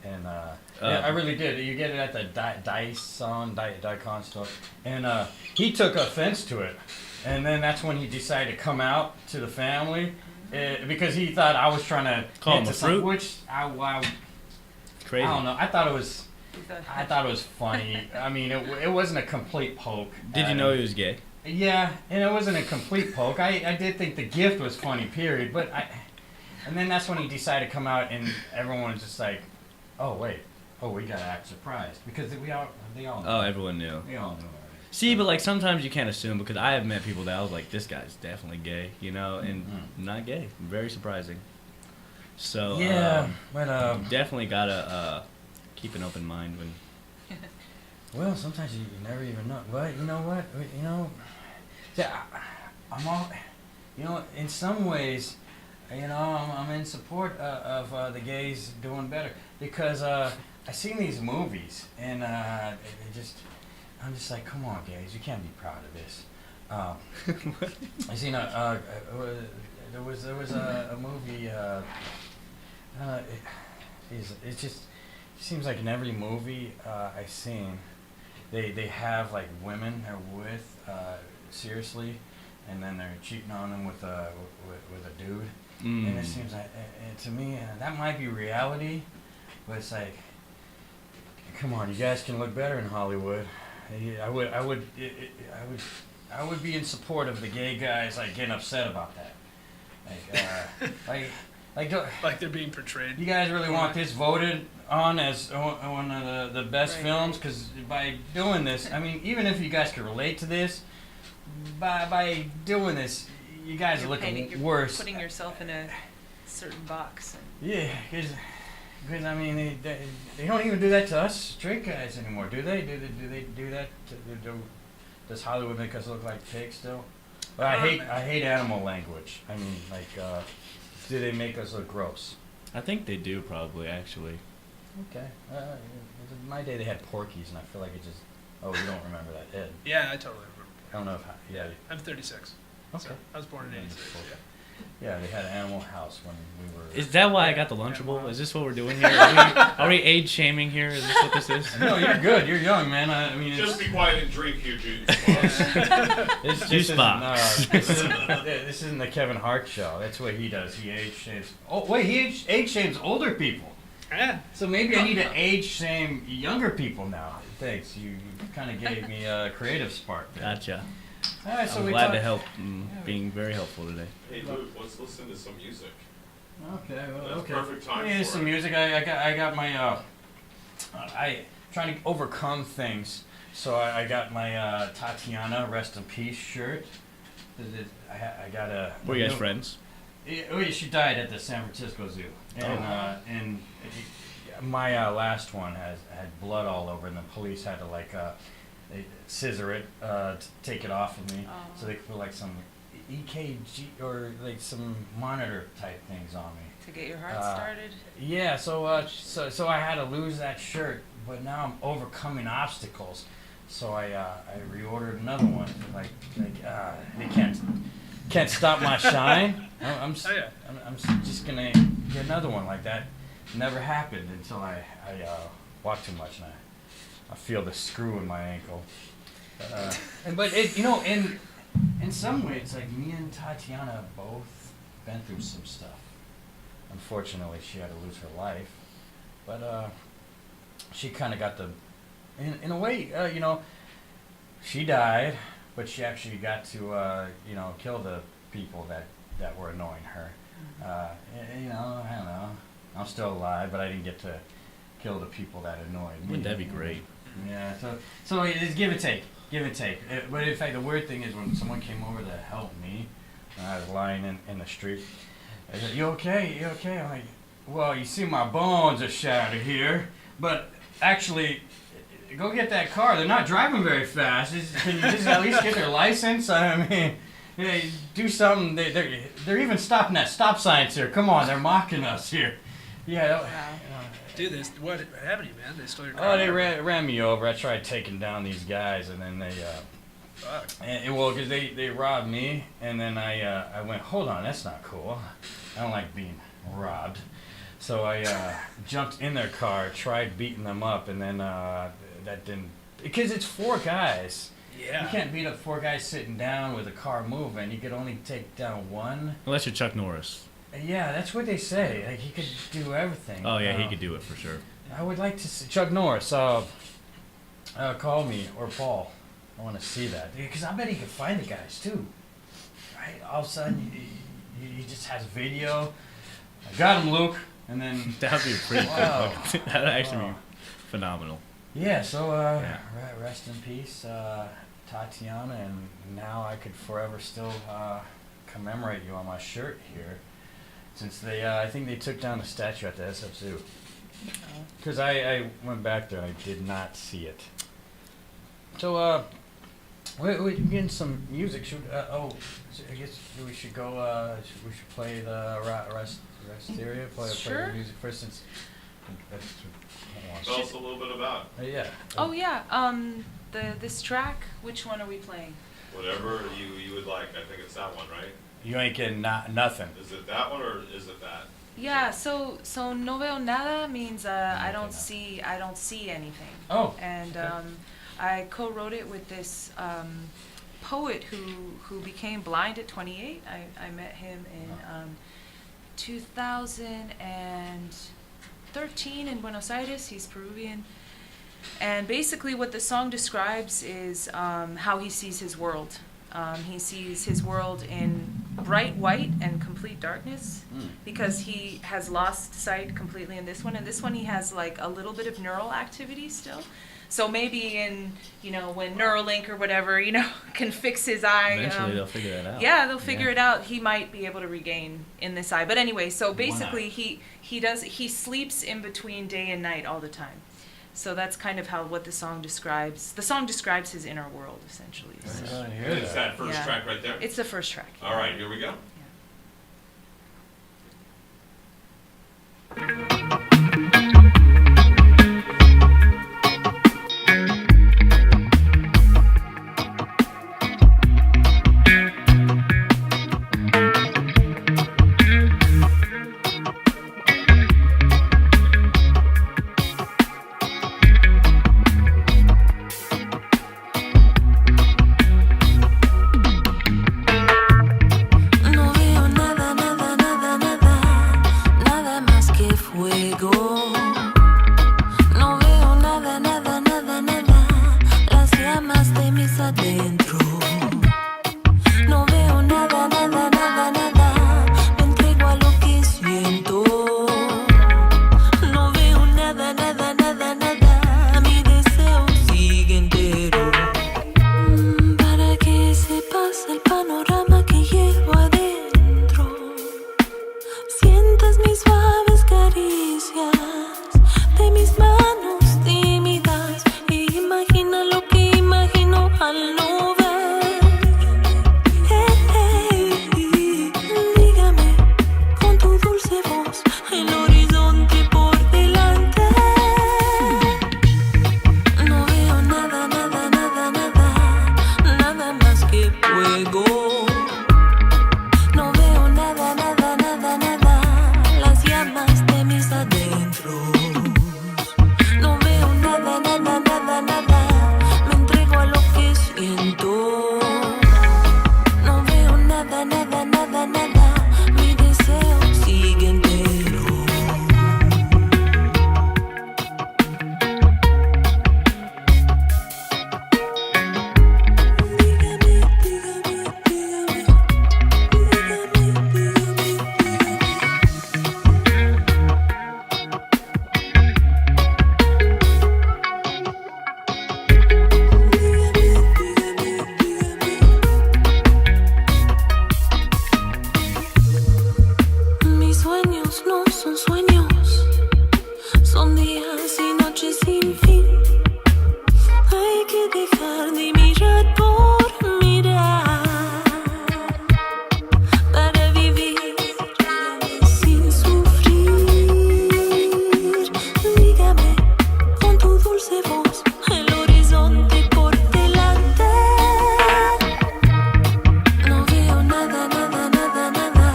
And yeah, I really did. You get it at the Dicon store. And he took offense to it. And then that's when he decided to come out to the family because he thought I was trying to Call him a fruit? which I Crazy. don't know. I thought it was funny. I mean, it wasn't a complete poke. Did you know he was gay? Yeah, and it wasn't a complete poke. I did think the gift was funny, period. And then that's when he decided to come out, and everyone was just like, "Oh wait, we gotta act surprised," because they all knew. Oh, everyone knew. They all knew already. See, but like sometimes you can't assume because I have met people that I was like, this guy's definitely gay, you know, and not gay. Very surprising. So Yeah, but definitely gotta keep an open mind when. well, sometimes you never even know. But you know what? You know, yeah, I'm all. You know, in some ways, you know, I'm in support of the gays doing better because I seen these movies and I'm just like, come on, gays, you can't be proud of this. I seen there was a movie. It just seems like in every movie I've seen, they have like women they're with seriously, and then they're cheating on them with a dude. And it seems like, to me, that might be reality, but it's like, come on, you guys can look better in Hollywood. I would be in support of the gay guys like getting upset about that. Like they're being portrayed. You guys really want this voted on as one of the best films? Because by doing this, I mean, even if you guys could relate to this, by doing this, you guys are looking worse. Putting yourself in a certain box. Yeah, because I mean, they don't even do that to us straight guys anymore, do they? Do they do that? Does Hollywood make us look like pigs still? But I hate animal language. I mean, like, do they make us look gross? I think they do probably actually. Okay. In my day they had porkies, and I feel like it just. Oh, you don't remember that, Ed? Yeah, I totally remember. I don't know if yeah. I'm 36. Okay. So I was born in 86. Yeah. Yeah, they had Animal House when we were. Is that why I got the Lunchable? Is this what we're doing here? Are we age shaming here? Is this what this is? No, you're good. You're young, man. I mean, Just be quiet and drink your juice. This Juice box. This isn't the Kevin Hart show. That's what he does. He age shames. Oh wait, he age shames older people. Yeah. So maybe I need to age shame younger people now. Thanks. You kind of gave me a creative spark there. Gotcha. All right, so I'm we glad talked- to help. Being very helpful today. Hey Luke, let's listen to some music. Okay. Well, That's okay. perfect time Yeah, for some it. music. I got my I trying to overcome things. So I got my Tatiana Rest in Peace shirt. I got a. Were you guys friends? Oh yeah, she died at the San Francisco Zoo, and my last one had blood all over, and the police had to they scissor it to take it off of me, so they could put like some EKG or like some monitor type things on me. To get your heart started? Yeah, so I had to lose that shirt, but now I'm overcoming obstacles. So I reordered another one. They can't stop my shine. I'm just gonna get another one like that. Never happened until I walk too much and I feel the screw in my ankle. But in some ways, like me and Tatiana both been through some stuff. Unfortunately, she had to lose her life, but she kind of got in a way, she died, but she actually got to, kill the people that were annoying her. I don't know. I'm still alive, but I didn't get to kill the people that annoyed me. Wouldn't that be great? Yeah. So it's give and take. give and take. But in fact, the weird thing is when someone came over to help me, and I was lying in the street, I said, "You okay? You okay?" I'm like, "Well, you see my bones are shattered here, but actually, go get that car. They're not driving very fast. Can you just at least get their license? I mean, hey, do something. They're even stopping at stop signs here. Come on, they're mocking us here." Yeah. Dude, what happened to you, man? They stole your car? Oh, they ran me over. I tried taking down these guys, and then they, Fuck. because they robbed me, and then I went, hold on, that's not cool. I don't like being robbed. So I jumped in their car, tried beating them up, and then that didn't, because it's 4 guys. Yeah. You can't beat up 4 guys sitting down with a car moving. You could only take down 1. Unless you're Chuck Norris. Yeah, that's what they say. Like, he could do everything. Oh yeah, he could do it for sure. I would like to see Chuck Norris. Call me or Paul. I want to see that because I bet he could find the guys too. Right? All of a sudden, he just has video. I got him, Luke, and then That would be pretty Wow. good. That would actually Wow. be phenomenal. yeah. So Yeah. rest in peace, Tatiana, and now I could forever still commemorate you on my shirt here, since they I think they took down the statue at the SF Zoo. Because I went back there and I did not see it. So, we're getting some music. I guess we should go, we should play the Razteria, play Sure. the music first since that's what I want. Tell us a little bit about Yeah. Oh yeah. This track. Which one are we playing? whatever you would like. I think it's that one, right? You ain't getting nothing. Is it that one or is it that? Yeah. So no veo nada means I don't Okay. see anything. Oh. And okay. I co-wrote it with this poet who became blind at 28. I met him in 2013 in Buenos Aires. He's Peruvian. And basically what the song describes is how he sees his world. He sees his world in bright white and complete darkness because he has lost sight completely in this one. And this one he has like a little bit of neural activity still. So maybe in, when Neuralink or whatever, can fix his eye. Eventually they'll figure that out. Yeah, they'll figure it out. He might be able to regain in this eye. But anyway, so basically Wow. he sleeps in between day and night all the time. So that's kind of what the song describes. The song describes his inner world, essentially. I So didn't hear It's that. that first Yeah. track right there? it's the first track. All right, here we go. No dulce voz, el horizonte por delante. No veo nada, nada, nada, nada,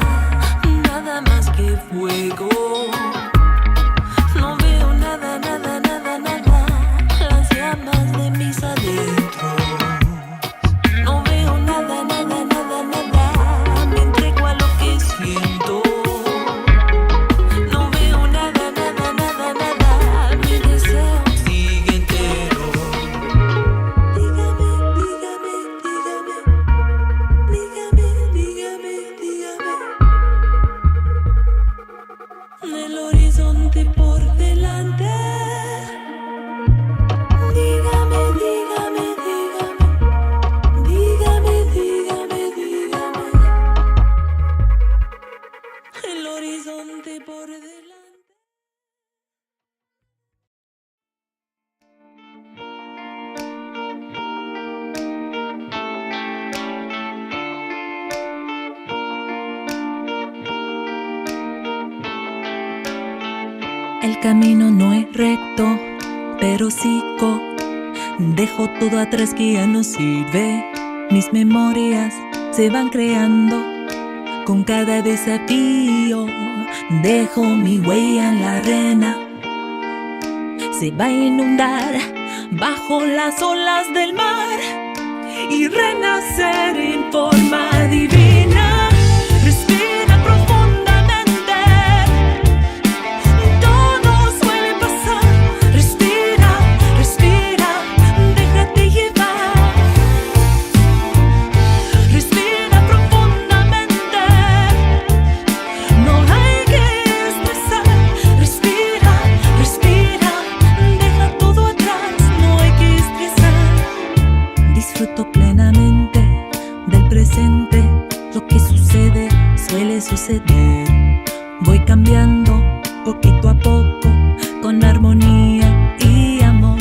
nada más que fuego. No veo nada, nada, nada, nada, las llamas de mis adentros. No veo nada, nada, nada, nada, me entrego a lo que siento. No veo nada, nada, nada, nada, mi deseo sigue entero. Dígame, dígame, dígame, dígame, dígame, dígame. El horizonte por delante. Dígame, dígame, dígame, dígame, dígame, dígame. El horizonte por delante. El camino no es recto, pero sigo. Dejo todo atrás que ya no sirve. Mis memorias se van creando con cada desafío. Dejo mi huella en la arena. Se va a inundar bajo las olas del mar y renacer en forma divina. Respira profundamente. Todo suele pasar. Respira, respira, déjate llevar. Respira profundamente. No hay que estresar. Respira, respira, deja todo atrás. No hay que estresar. Disfruto plenamente del presente. Lo que sucede suele suceder. Voy cambiando poquito a poco con armonía y amor.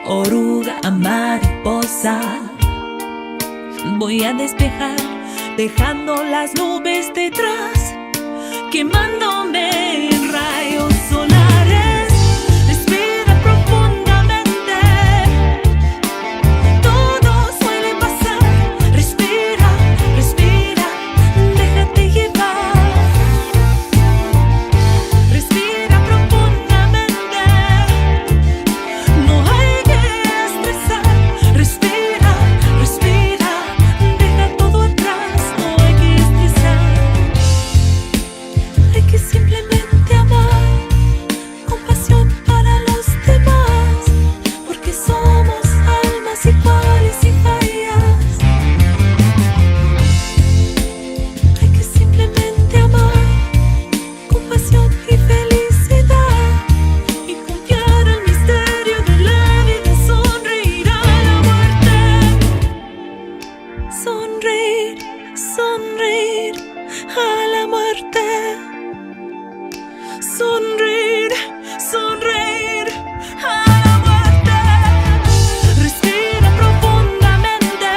Oruga a mariposa. Voy a despejar dejando las nubes detrás, quemándome en rayos solares. Respira profundamente. Todo suele pasar. Respira, respira, déjate llevar. Respira profundamente. No hay que estresar. Respira, respira, deja todo atrás. No hay que estresar. Hay que simplemente amar con pasión para los demás, porque somos almas iguales y fallas. Hay que simplemente amar con pasión y felicidad y confiar al misterio de la vida. Sonreír a la muerte. Sonreír, sonreír a la muerte. Sonreír, sonreír a la muerte. Respira profundamente.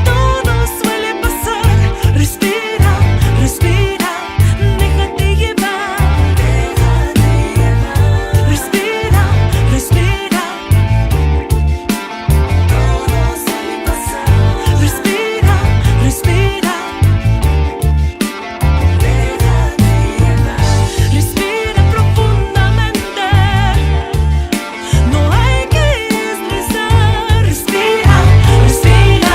Todo suele pasar. Respira, respira, déjate llevar. Déjate llevar. Respira, respira. Todo suele pasar. Respira, respira. Respira profundamente. No hay que estresar. Respira, respira,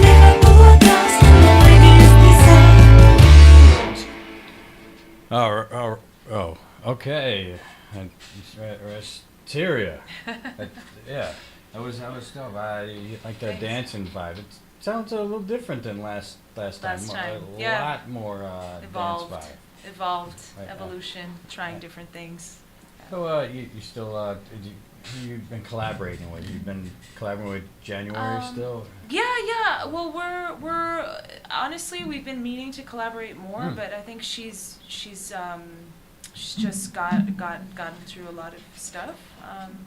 deja todo atrás. No hay que estresar. Oh, okay. And Razteria. Yeah, I was still. I like that Thanks. dancing vibe. It sounds a little different than last time. Last time, A yeah. lot more Evolved. dance vibe. Evolved, Right, evolution, trying right. different things. So you still you've been collaborating with? You've been collaborating with January still? Yeah. Well, we're honestly we've been meaning to collaborate more, but I think she's just gotten through a lot of stuff.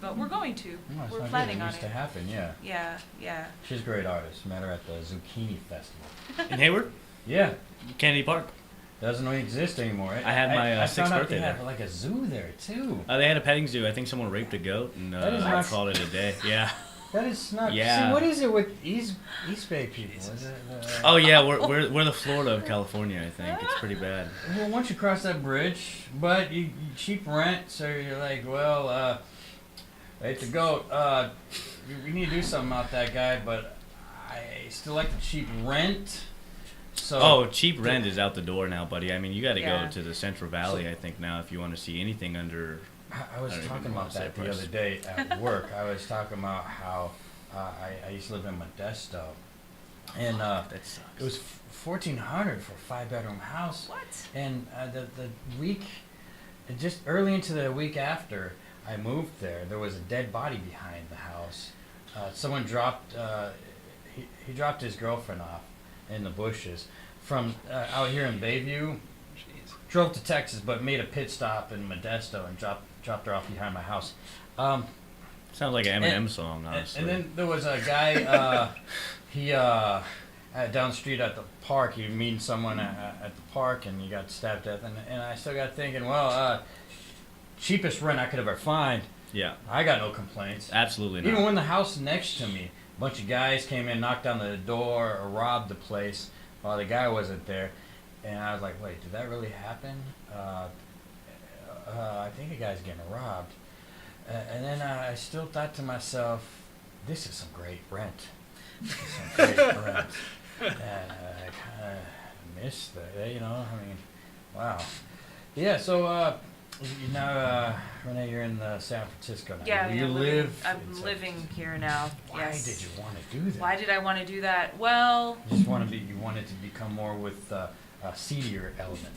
But we're going to. No, it's We're not planning good. It on used to it. happen, yeah. Yeah. She's a great artist. Met her at the Zucchini Festival. In Hayward, Yeah. Kennedy Park. doesn't exist anymore. I had my, I sixth found out birthday they there. have like a zoo there too. They had a petting zoo. I think someone raped a goat and That is not- called it a day. Yeah. That is not. Yeah. See, what is it with East Bay people? Is it, Oh yeah, we're the Florida of California. I think it's pretty bad. Well, once you cross that bridge, but you cheap rent, so you're like, well, it's a goat. We need to do something about that guy, but I still like the cheap rent. So Cheap rent is out the door now, buddy. I mean, you got to Yeah. go to the Central Valley, I think, now if you want to see anything under. I was I don't talking even about wanna say that the price. other day at work. I was talking about how I used to live in Modesto, and That sucks. it was $1,400 for a 5-bedroom house. What? And the week, just early into the week after I moved there was a dead body behind the house. Someone dropped, he dropped his girlfriend off in the bushes from out here in Bayview. Jeez. Drove to Texas, but made a pit stop in Modesto and dropped her off behind my house. Sounds like an Eminem song, honestly. And then there was a guy, down the street at the park, he was meeting someone at the park, and he got stabbed to death. And I still got thinking, well, cheapest rent I could ever find. Yeah, I got no complaints. absolutely not. Even when the house next to me, a bunch of guys came in, knocked on the door, or robbed the place while the guy wasn't there. And I was like, wait, did that really happen? I think a guy's getting robbed. And then I still thought to myself, this is some great rent. This is some great rent. And I kind of miss that, you know? I mean, wow. Yeah, so now, Renee, you're in San Francisco now. Yeah, You live I'm in San living Francisco. here now. Why Yes. did you want to do that? Why did I want to do that? Well, You just you wanted to become more with a seedier element.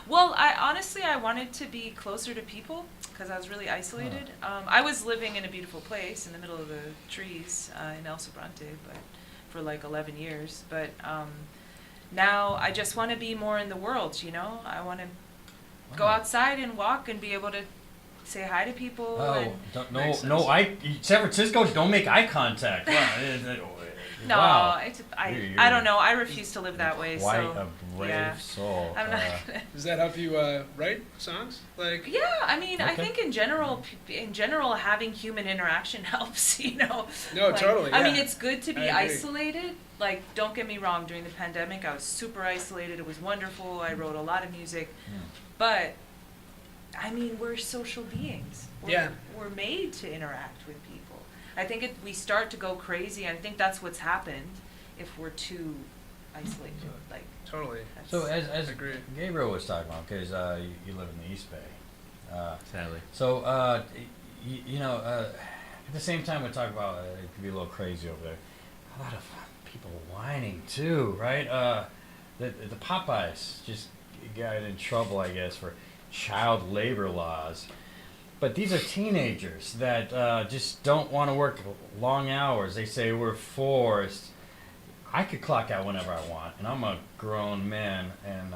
well, I wanted to be closer to people because I was really isolated. I was living in a beautiful place in the middle of the trees in El Sobrante, but for like 11 years. But now I just want to be more in the world. You know, I want to go Wow. outside and walk and be able to say hi to people. Oh, and Makes no! San Francisco, don't make eye contact. no, Wow. I don't know. I refuse to live that way. Quite So a brave yeah. soul. I'm not gonna. Does that help you write songs? Like, Yeah, I mean, I Okay. think in general, having human interaction helps. You know. No, Like, totally, I mean, yeah. it's good to be I agree. isolated. Like, don't get me wrong. During the pandemic, I was super isolated. It was wonderful. I wrote a lot of music, but I mean, we're social beings. Yeah. We're made to interact with people. I think we start to go crazy. I think that's what's happened if we're too isolated. Like, totally. that's, So as Agreed. Gabriel was talking about, because you live in the East Bay. Sadly. So you know, at the same time we talk about it could be a little crazy over there. A lot of people whining too, right? The Popeyes just got in trouble, I guess, for child labor laws. But these are teenagers that just don't want to work long hours. They say we're forced. I could clock out whenever I want, and I'm a grown man, and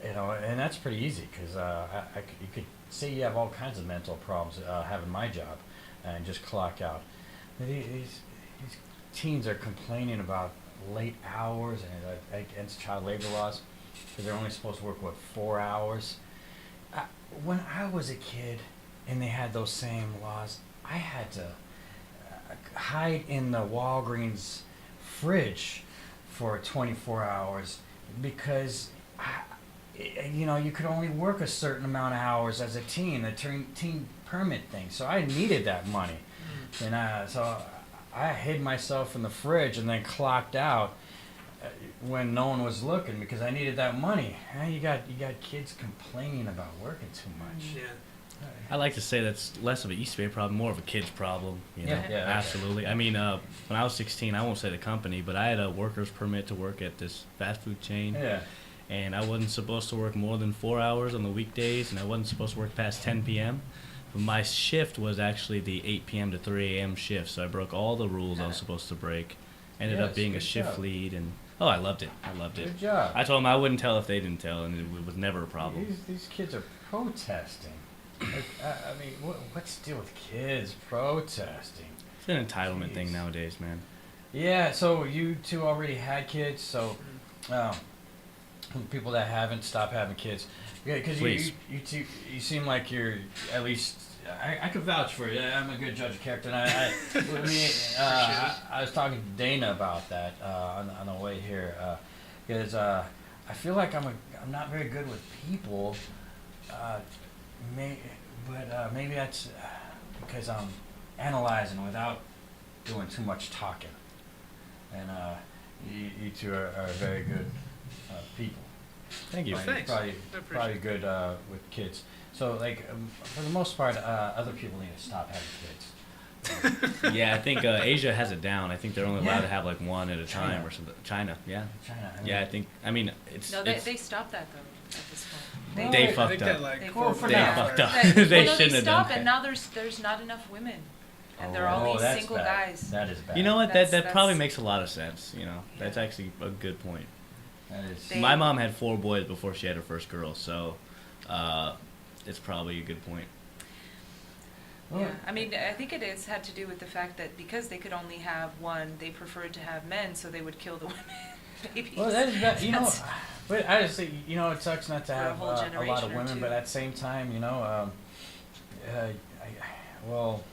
you know, and that's pretty easy because you could say you have all kinds of mental problems having my job, and just clock out. These teens are complaining about late hours and against child labor laws because they're only supposed to work 4 hours. When I was a kid and they had those same laws, I had to hide in the Walgreens fridge for 24 hours because, you know, you could only work a certain amount of hours as a teen, the teen permit thing. So I needed that money. And so I hid myself in the fridge and then clocked out when no one was looking because I needed that money. You got kids complaining about working too much. Yeah. I like to say that's less of an East Bay problem, more of a kid's problem. You know? Yeah, okay. Absolutely. I mean, when I was 16, I won't say the company, but I had a worker's permit to work at this fast food chain. Yeah. And I wasn't supposed to work more than 4 hours on the weekdays, and I wasn't supposed to work past 10 p.m. But my shift was actually the 8 p.m. to 3 a.m. shift, so I broke all the rules I was supposed to break. Ended up Yes, being a good shift job. lead, and I loved it. I loved it. Good job. I told them I wouldn't tell if they didn't tell, and it was never a problem. These kids are protesting. Like, I mean, what's the deal with kids protesting? It's an entitlement Jeez. thing nowadays, man. Yeah, so you two already had kids, so people that haven't stop having kids. Yeah, because Please. you seem like you're at least. I could vouch for you. I'm a good judge of character, and I was talking to Dana about that on the way here, because I feel like I'm not very good with people, but maybe that's because I'm analyzing without doing too much talking, and you two are very good people. Thank you. Like, Thanks. Probably good with kids. So, like, for the most part, other people need to stop having kids. Yeah, I think Asia has it down. I think they're only allowed Yeah. to have like one at a time China. or something. China, yeah. China. Yeah, I mean, it's. No, it's- they stopped that though at this point. Well, They I fucked think up. that, like, They core fucked value up. are- Fucked up. That- They well, no, shouldn't have done stopped, and that. now there's not enough women, and they're all Oh, these that's single bad. guys. That is bad. You know what? That's- That probably that's- makes a lot of sense. You know, that's Yeah. actually a good point. That is. They- My mom had 4 boys before she had her first girl, so it's probably a good point. Well, Yeah, I mean, I think it has had to do with the fact that because they could only have one, they preferred to have men, so they would kill the women babies. Well, that is bad. You know, That's- but I just think, you know, it sucks not to For a have whole a lot generation of or women, two. but at the same time, you know, well,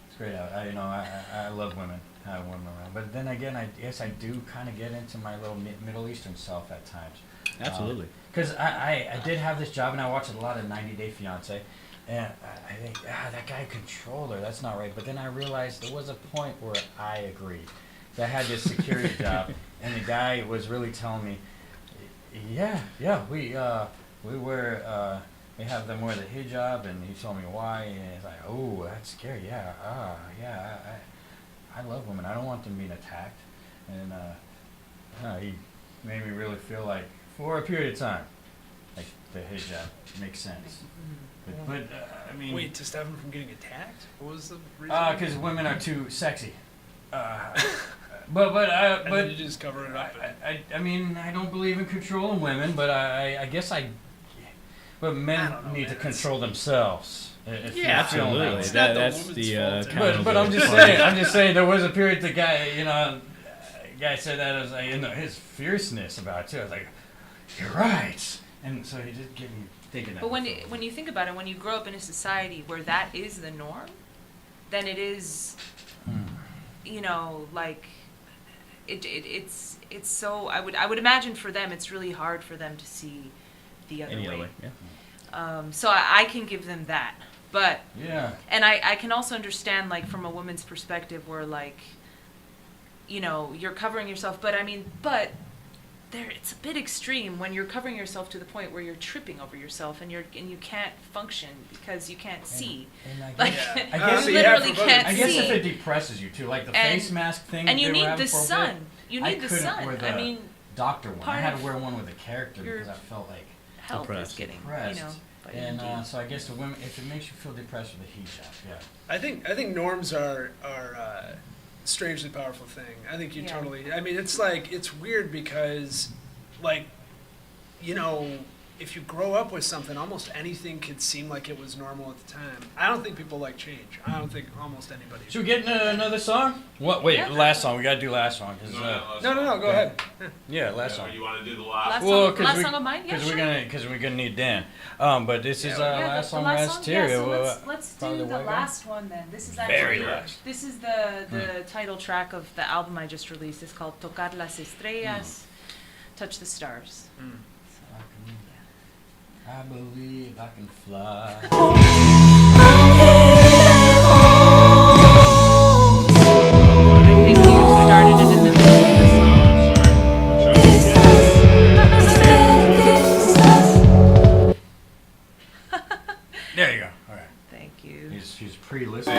it's great. I love women. I have women around, but then again, I guess I do kind of get into my little Middle Eastern self at times. Absolutely. Because I did have this job, and I watched a lot of 90 Day Fiance, and I think, that guy controlled her. That's not right. But then I realized there was a point where I agreed. So I had this security job, and the guy was really telling me, yeah, we have them wear the hijab, and he told me why, and it's like, oh, that's scary. Yeah, I love women. I don't want them being attacked, and he made me really feel like, for a period of time, like the hijab makes sense. But I mean, Wait, to stop him from getting attacked? What was the reason? because women are too sexy. and But then you just cover it up. I mean, I don't believe in controlling women, but I guess but men I don't know, need man. to control themselves. If Yeah, you feel Absolutely. like It's that. not the That's woman's the fault. But I'm just saying. There was a period the guy, guy said that as like, his fierceness about it too. I was like, you're right, and so he just get me thinking that. But when you think about it, when you grow up in a society where that is the norm, then it is, you know, like it's so I would imagine for them it's really hard for them to see the other Any way. other way, yeah. So I can give them that, but Yeah. and I can also understand like from a woman's perspective where like, you know, you're covering yourself, but there it's a bit extreme when you're covering yourself to the point where you're tripping over yourself and you can't function because you can't see. And I Like guess, Yeah. I you guess, so literally for can't I guess see. if it depresses you too, like the And- face mask thing. And that you they were need having the for a bit, sun. You I need the couldn't sun. wear I the mean, doctor one. I part had of to wear one with a character your- because I felt like health Depressed. is getting, depressed. you know, And vitamin D. so I guess the women, if it makes you feel depressed with a hijab, yeah. I think norms are a strangely powerful thing. I think you Yeah. totally. I mean, it's like it's weird because, like, you know, if you grow up with something, almost anything could seem like it was normal at the time. I don't think people like change. I don't think almost anybody. Should we get into another song? What? Wait, Yeah. last song. We gotta do last song. 'Cause, No. Go ahead. yeah, last Yeah, song. you want to do the last? Last Well, song, last song of mine? Yeah, Because sure. we're gonna need Dan. But this is Yeah, Yeah, last the song, last song. Yeah, Razteria. so Well, let's probably do the the white guy? last one then. This is Very actually last. this is the title track of the album I just released. It's called Tocar las Estrellas, Touch the Stars. I believe I can fly. I think you started it in the There you go. All right. Thank you. She's pre-listening.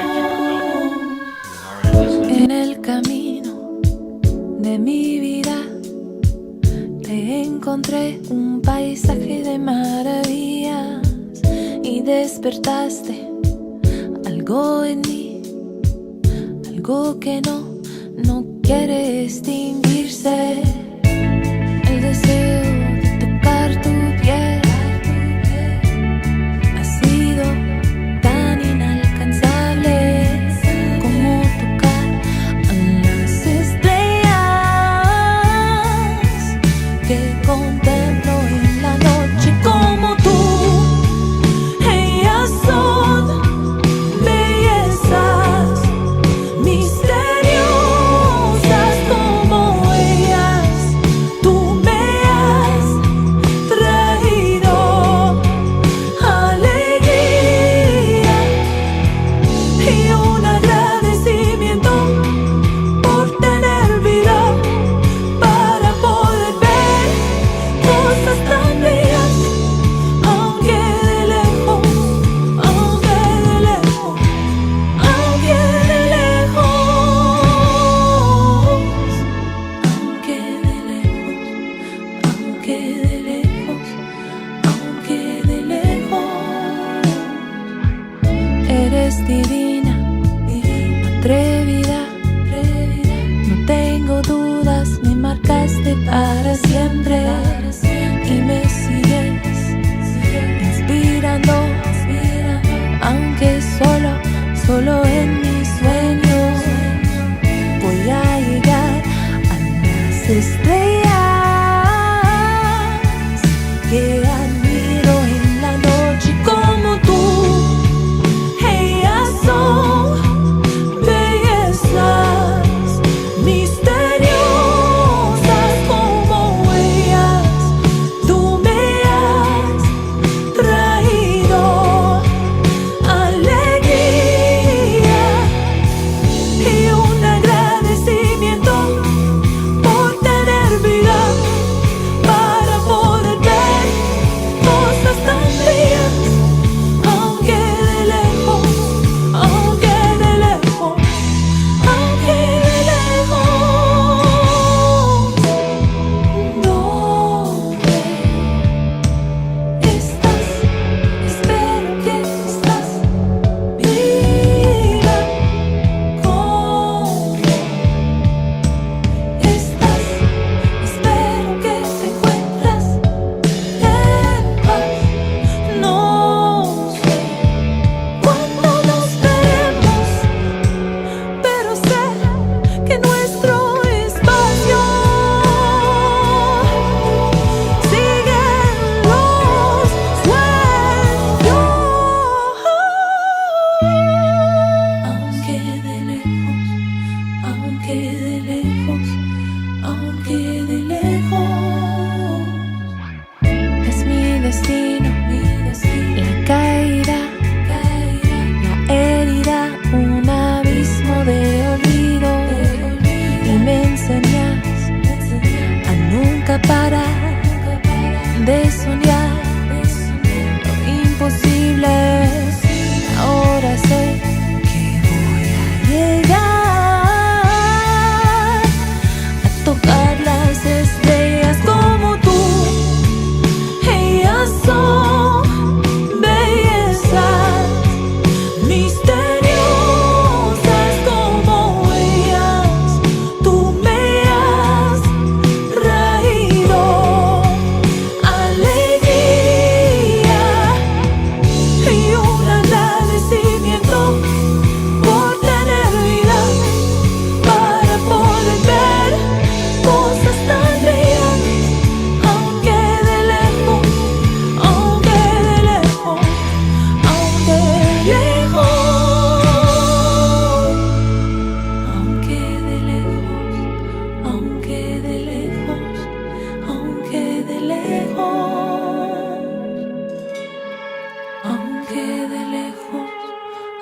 En el camino de mi vida te encontré un paisaje de maravillas y despertaste algo en mí, algo que no quiere extinguirse. El deseo de tocar tu piel ha sido tan inalcanzable como tocar a las estrellas que contemplan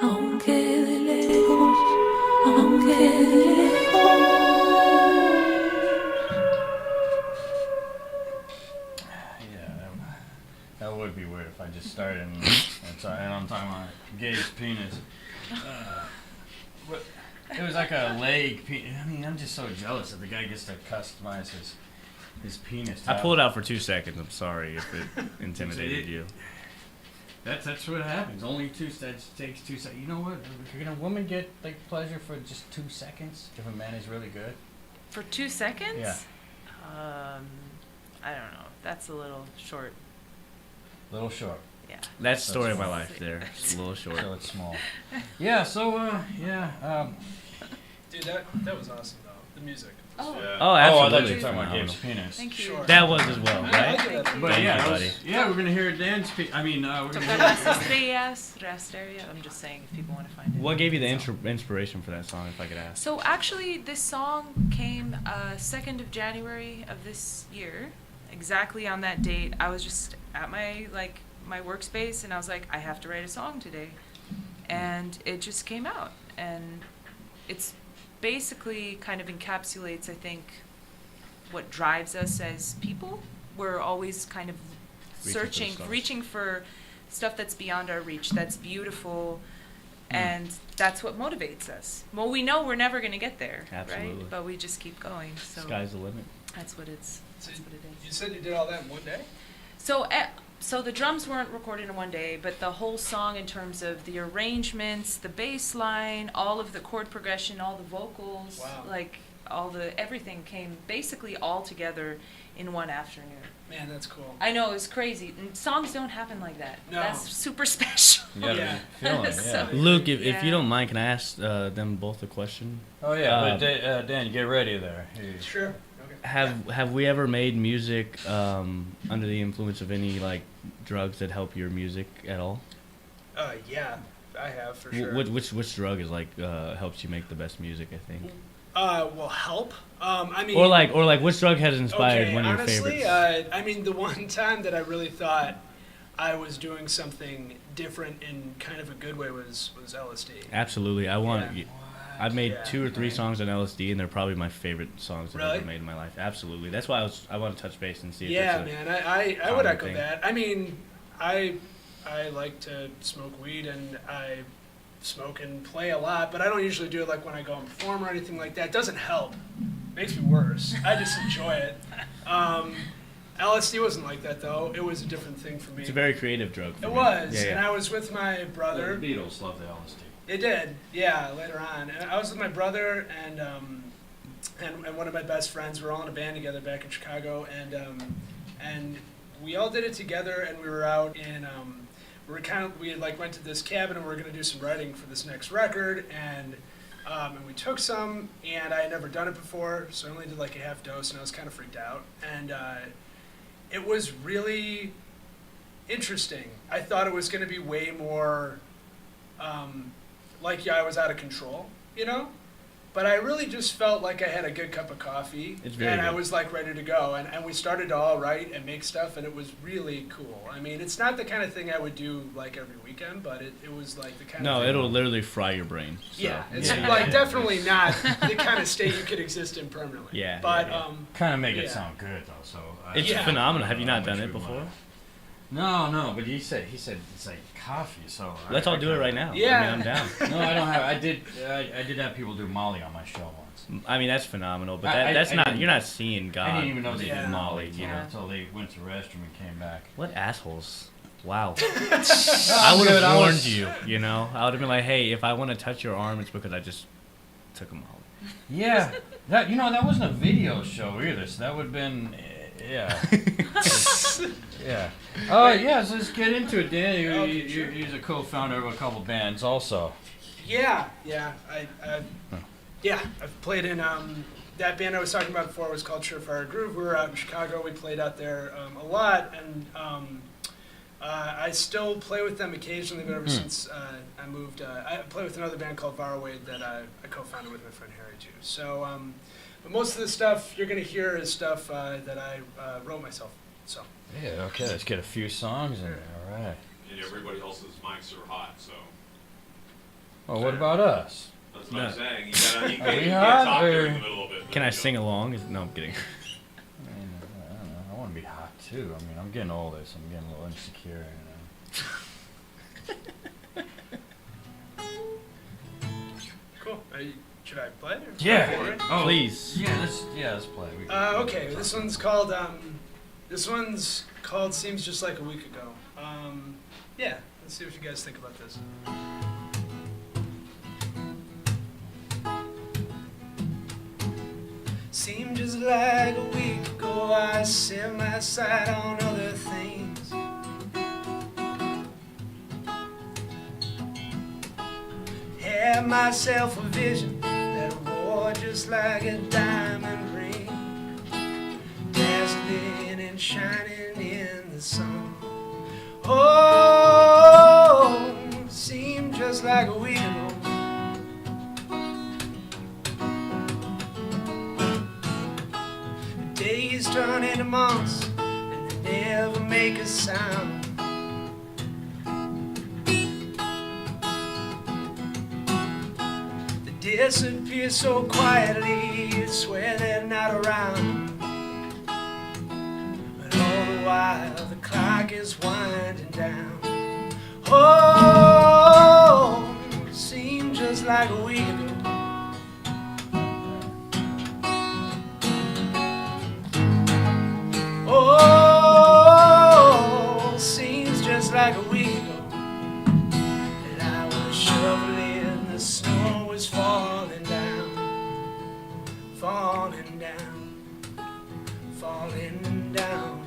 aunque de lejos, aunque de lejos. Yeah, that would be weird if I just started and I'm talking about Gabe's penis. But it was like a leg penis. I mean, I'm just so jealous that the guy gets to customize his penis. I pulled it out for 2 seconds. I'm sorry if it intimidated you. That's what happens. Only that takes 2 seconds. You know what? Can a woman get like pleasure for just 2 seconds if a man is really good? For 2 seconds? Yeah. I don't know. That's a little short. Little short. Yeah. That's the story of my life there. It's a little short. So it's small. Yeah. So Dude, that was awesome though. The music. Oh. Yeah. Oh, I thought absolutely. you were talking about Phenomenal. Gabe's penis. Thank you. Sure. That was as well, I right? like that. But Thank yeah, you, that buddy. was, yeah, we're gonna hear Dan's. We're gonna Toca hear. las estrellas, Razteria. I'm just saying if people want to find it. What gave you the inspiration for that song, if I could ask? So actually, this song came 2nd of January of this year. Exactly on that date, I was just at my workspace, and I was like, I have to write a song today, and it just came out, and it's basically kind of encapsulates, I think, what drives us as people. We're always kind of reaching for stuff that's beyond our reach, that's beautiful. And that's what motivates us. Well, we know we're never going to get there, Absolutely. right? But we just keep going. So Sky's the limit. that's what it So is. you said you did all that in one day? So the drums weren't recorded in one day, but the whole song, in terms of the arrangements, the bass line, all of the chord progression, all the vocals, Wow. everything came basically all together in one afternoon. Man, that's cool. I know, it was crazy. And songs don't happen like that. No. That's super special. You gotta Yeah. be feeling it, yeah. So- Luke, if Yeah. you don't mind, can I ask them both a question? Oh yeah, but Dan, get ready there. Sure. Okay. Have we ever made music under the influence of any drugs that help your music at all? Yeah, I have for sure. Which drug is helps you make the best music? I think. Will help. I mean. Or which drug has inspired one of your honestly, favorites? I mean, the one time that I really thought I was doing something different in kind of a good way was LSD. Absolutely, Yeah. I've made Yeah. 2 or 3 songs on LSD, and they're probably my favorite songs that I've Really? ever made in my life. Absolutely, that's why I want to touch base and see if Yeah, it's man, I would common echo thing. that. I mean, I like to smoke weed, and I smoke and play a lot, but I don't usually do it like when I go and perform or anything like that. It doesn't help. Makes me worse. I just enjoy it. LSD wasn't like that though. It was a different thing for me. It's a very creative drug. For It me. was, Yeah, and yeah. I was with my brother. The Beatles love the LSD. It did, yeah, later on. And I was with my brother and one of my best friends. We were all in a band together back in Chicago, and we all did it together. And we were out in we had went to this cabin, and we were gonna do some writing for this next record, and we took some, and I had never done it before, so I only did like a half dose, and I was kind of freaked out, and it was really interesting. I thought it was gonna be way more. I was out of control, you know? But I really just felt like I had a good cup of coffee, It's very and I good. was ready to go. And we started to all write and make stuff, and it was really cool. I mean, it's not the kind of thing I would do every weekend, but it was the kind No, of thing. it'll literally fry your brain. So. Yeah, it's Yeah. definitely not the kind of state you could exist in permanently. Yeah, But yeah. Kind of make it Yeah. sound good though. So It's Yeah. phenomenal. Have you not Which done we it before? wanna- No, but he said it's like coffee. So Let's all do it right now. Yeah. I mean, I'm down. No, I don't have. I did have people do Molly on my show once. I mean, that's phenomenal, but I that's not. didn't- You're not seeing God. I didn't even know they Yeah. did Molly. You know. Until they went to the restroom and came back. What assholes? Wow. I I would have warned you. You know, I would have been like, hey, if I want to touch your arm, it's because I just took them all. Yeah, that wasn't a video show either. So that would have been yeah. Yeah. Oh yeah. So let's get into it, Dan. Okay, sure. He's a co-founder of a couple bands, also. Yeah. I've played in that band I was talking about before was called Surefire Groove. We were out in Chicago. We played out there a lot, and I still play with them occasionally. But ever since I moved, I play with another band called Arwady that I co-founded with my friend Harry too. So, but most of the stuff you're gonna hear is stuff that I wrote myself. So. Yeah. Okay. Let's get a few songs in there. All right. And everybody else's mics are hot, so. Well, what about us? That's what I'm No. saying. You Are can't we hot, talk or- during the middle of it. Can I sing along? No, I'm kidding. I mean, I don't know. I want to be hot too. I mean, I'm getting older, so I'm getting a little insecure. Cool. Should I play? Or Yeah. for it? Oh, Please. Yeah, let's play. Okay, this one's called Seems Just Like a Week Ago. Yeah, let's see what you guys think about this. Seemed just like a week ago I set my sight on other things. Had myself a vision that I wore just like a diamond ring, dazzling and shining in the sun. Oh, seemed just like a week ago. Days turn into months and they never make a sound. They disappear so quietly, you swear they're not around. But all the while the clock is winding down. Oh, it seemed just like a week ago. Oh, seems just like a week ago that I was shoveling, the snow was falling down, falling down, falling down.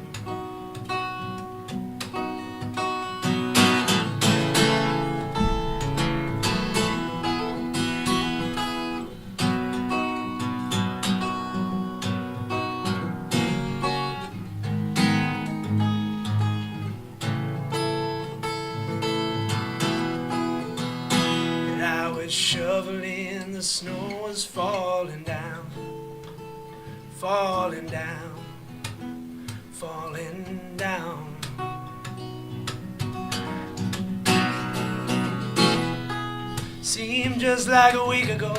Shoveling, the snow was falling down, falling down, falling down. Seemed just like a week ago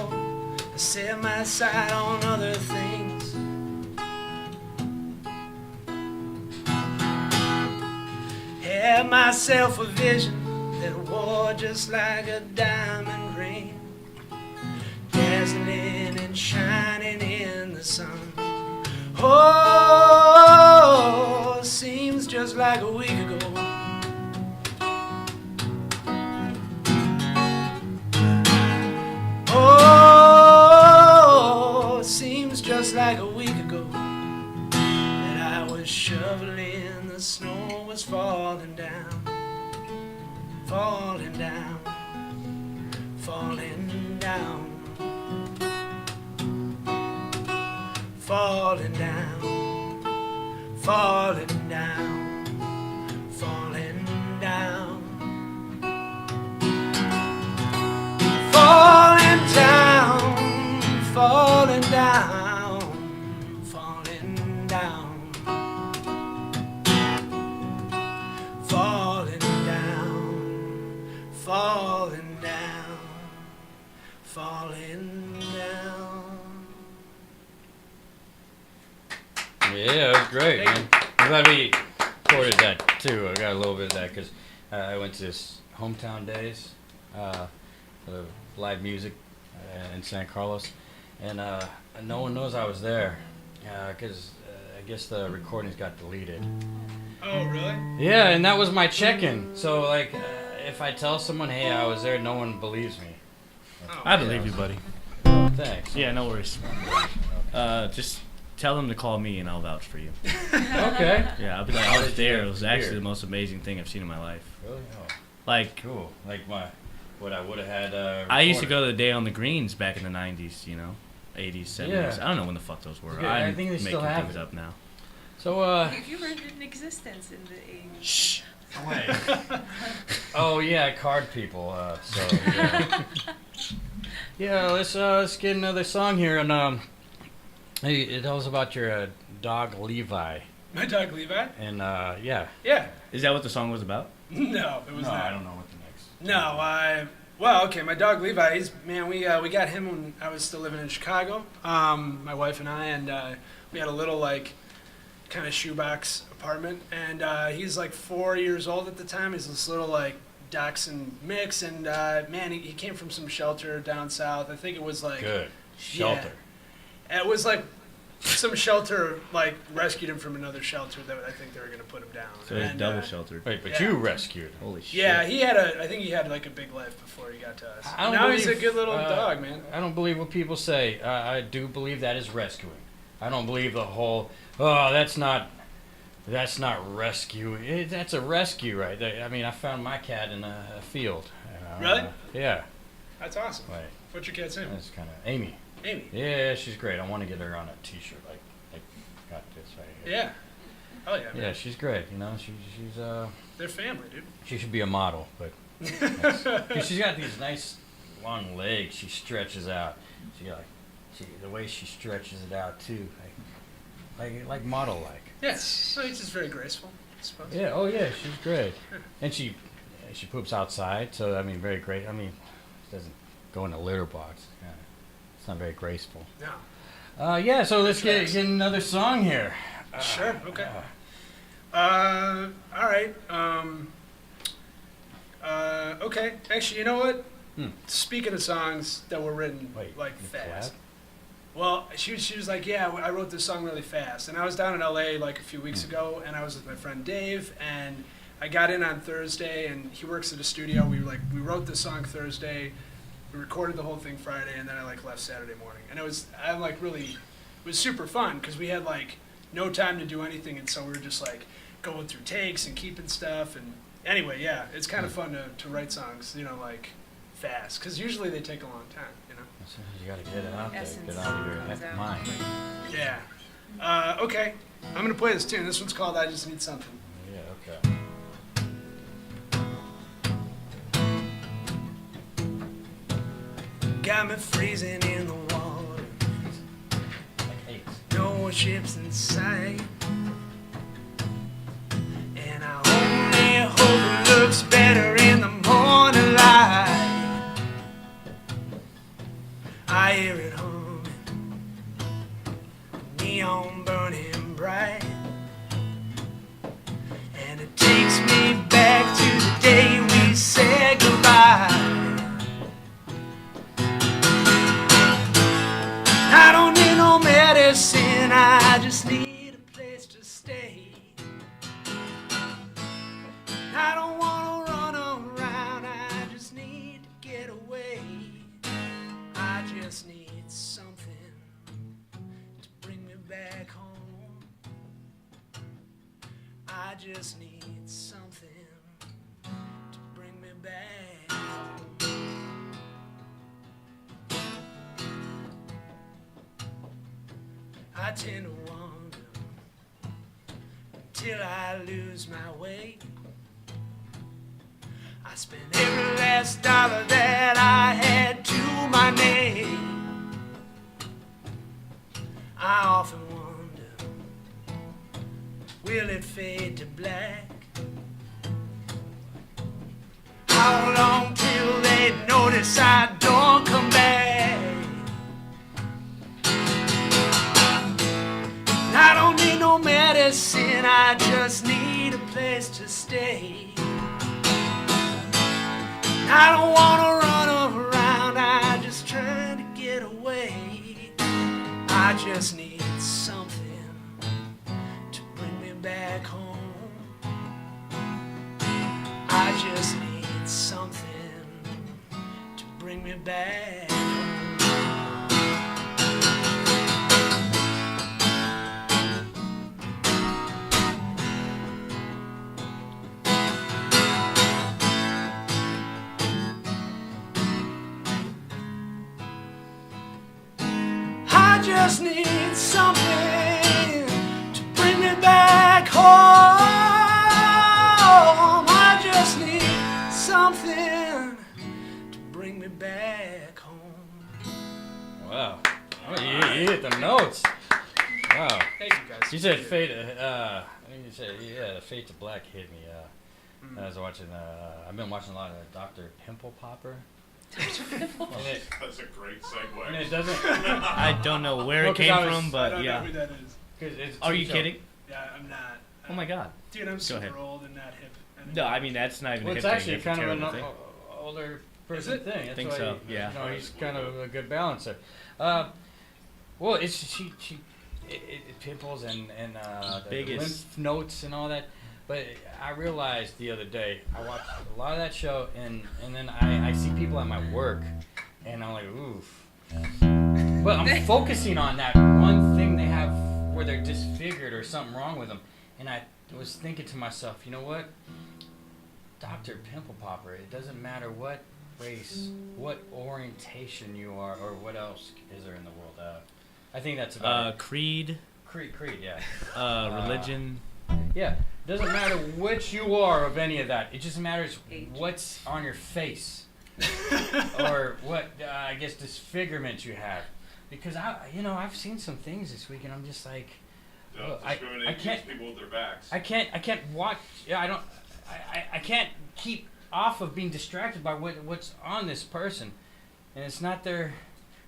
I set my sight on other things. Had myself a vision that wore just like a diamond ring, dazzling and shining in the sun. Oh, seems just like a week ago. Oh, seems just like a week ago that I was shoveling, the snow was falling down, falling down, falling down, falling down, falling down, falling down, falling down, falling down, falling down, falling down, falling down, falling down. Yeah, that was great, man. I'm glad we recorded that too. I got a little bit of that because I went to this Hometown Days, for the live music in San Carlos, and no one knows I was there because I guess the recordings got deleted. Oh, really? Yeah, and that was my check-in. So like, if I tell someone, hey, I was there, no one believes me. Oh, I believe you, buddy. Oh, thanks. Yeah, no worries. Just tell them to call me and I'll vouch for you. Okay. Yeah, I'll be like, I was there. It was actually the most amazing thing I've seen in my life. Really? Oh, Like, cool. Like what I would have had. I used to recorded. go to the Day on the Greens back in the 90s, you know? 80s, 70s. Yeah. I don't know when the fuck those were. Yeah, I I'm think they making still have things it. up now. So You were in existence in the 80s. Shh. Wait. Oh yeah, card people. So yeah. Yeah, let's get another song here, and hey, tell us about your dog Levi, My dog Levi? and yeah. Yeah. Is that what the song was about? No, it was No, not. I don't know what the next. No, Well, okay, my dog Levi, we got him when I was still living in Chicago. My wife and I, and we had a little like kind of shoebox apartment, and he's like 4 years old at the time. He's this little like dachshund mix, and man, he came from some shelter down south. I think it was like Good. Shelter. Yeah, it was like some shelter like rescued him from another shelter that I think they were gonna put him down. So he's And, double sheltered. Wait, but Yeah. you rescued. Holy shit. Yeah, I think he had like a big life before he got to us. I don't Now he's a believe, good little dog, man. I don't believe what people say. I do believe that is rescuing. I don't believe the whole, oh, that's not rescue. That's a rescue right there. I mean, I found my cat in a field. Really? Yeah. That's awesome. Wait, What's your cat's name? that's kind of Amy. Amy. Yeah, she's great. I want to get her on a T-shirt. Like got this right here. Yeah. Oh yeah. Man. Yeah, she's great. You know, she's They're family, dude. she should be a model, but 'cause she's got these nice long legs. She stretches out. The way she stretches it out too, like model like. Yeah. So he's just very graceful, I suppose. Yeah. Oh yeah, she's great. And she poops outside, so I mean, very great. I mean, she doesn't go in a litter box. Yeah. It's not very graceful. No. Yeah. So let's get another song here. Sure. Okay. All right. Okay. Actually, you know what? Speaking of songs that were written like you fast. collab? Well, she was like, yeah, I wrote this song really fast. And I was down in LA like a few weeks ago, and I was with my friend Dave, and I got in on Thursday, and he works at a studio. We wrote the song Thursday, we recorded the whole thing Friday, and then I like left Saturday morning. And it was super fun because we had like no time to do anything, and so we were just like going through takes and keeping stuff. And anyway, yeah, it's kind of fun to write songs, you know, like fast, because usually they take a long time, you know. You gotta get it out there. Essence Get out of your comes out. mind. Yeah. Okay, I'm gonna play this tune. This one's called "I Just Need Something." Yeah. Okay. Got me freezing in the water, no ships in sight, and I only hope it looks better in the morning light. I hear it humming, neon burning bright, and it takes me back to the day we said goodbye. I don't need no medicine, I just need a place to stay. I don't wanna run around, I just need to get away. I just need something to bring me back home. I just need something to bring me back home. I tend to wander until I lose my way. I spend every last dollar that I had to my name. I often wonder, will it fade to black? How long till they notice I don't come back? I don't need no medicine, I just need a place to stay. I don't wanna run around, I just try to get away. I just need something to bring me back home. I just need something to bring me back home. I just need something to bring me back home. I just need something to bring me back home. Wow. Oh, you hit the notes. Wow. Thank you guys. You said fade. You said the fade to black hit me. I was watching. I've been watching a lot of Dr. Pimple Popper. And it, That's a great segue. and it doesn't. I don't know where No, it 'cause came I was- from, I but don't know yeah. who that is. 'Cause it's Are you show. kidding? Yeah, I'm not. Oh my god. Dude, I'm super ahead. old and not hip. No, I mean that's not even Well, a it's hip actually thing. That's kind a of an terrible thing. older Is person it? thing. That's Think why so, yeah. You know, he's kind of a good balancer. Well, it's it pimples and the Biggest. lymph notes and all that. But I realized the other day I watched a lot of that show and then I see people at my work and I'm like oof. But I'm focusing on that one thing they have where they're disfigured or something wrong with them, and I was thinking to myself, you know what, Dr. Pimple Popper, it doesn't matter what race, what orientation you are, or what else is there in the world. I think that's about it. Creed, Creed, yeah. religion. Yeah, doesn't matter which you are of any of that. It just matters Age. what's on your face, or what I guess disfigurement you have. Because I've seen some things this week, and I'm just like, Don't Well, I discriminate can't- against people with their backs. I can't watch. Yeah, I can't keep off of being distracted by what's on this person, and it's not their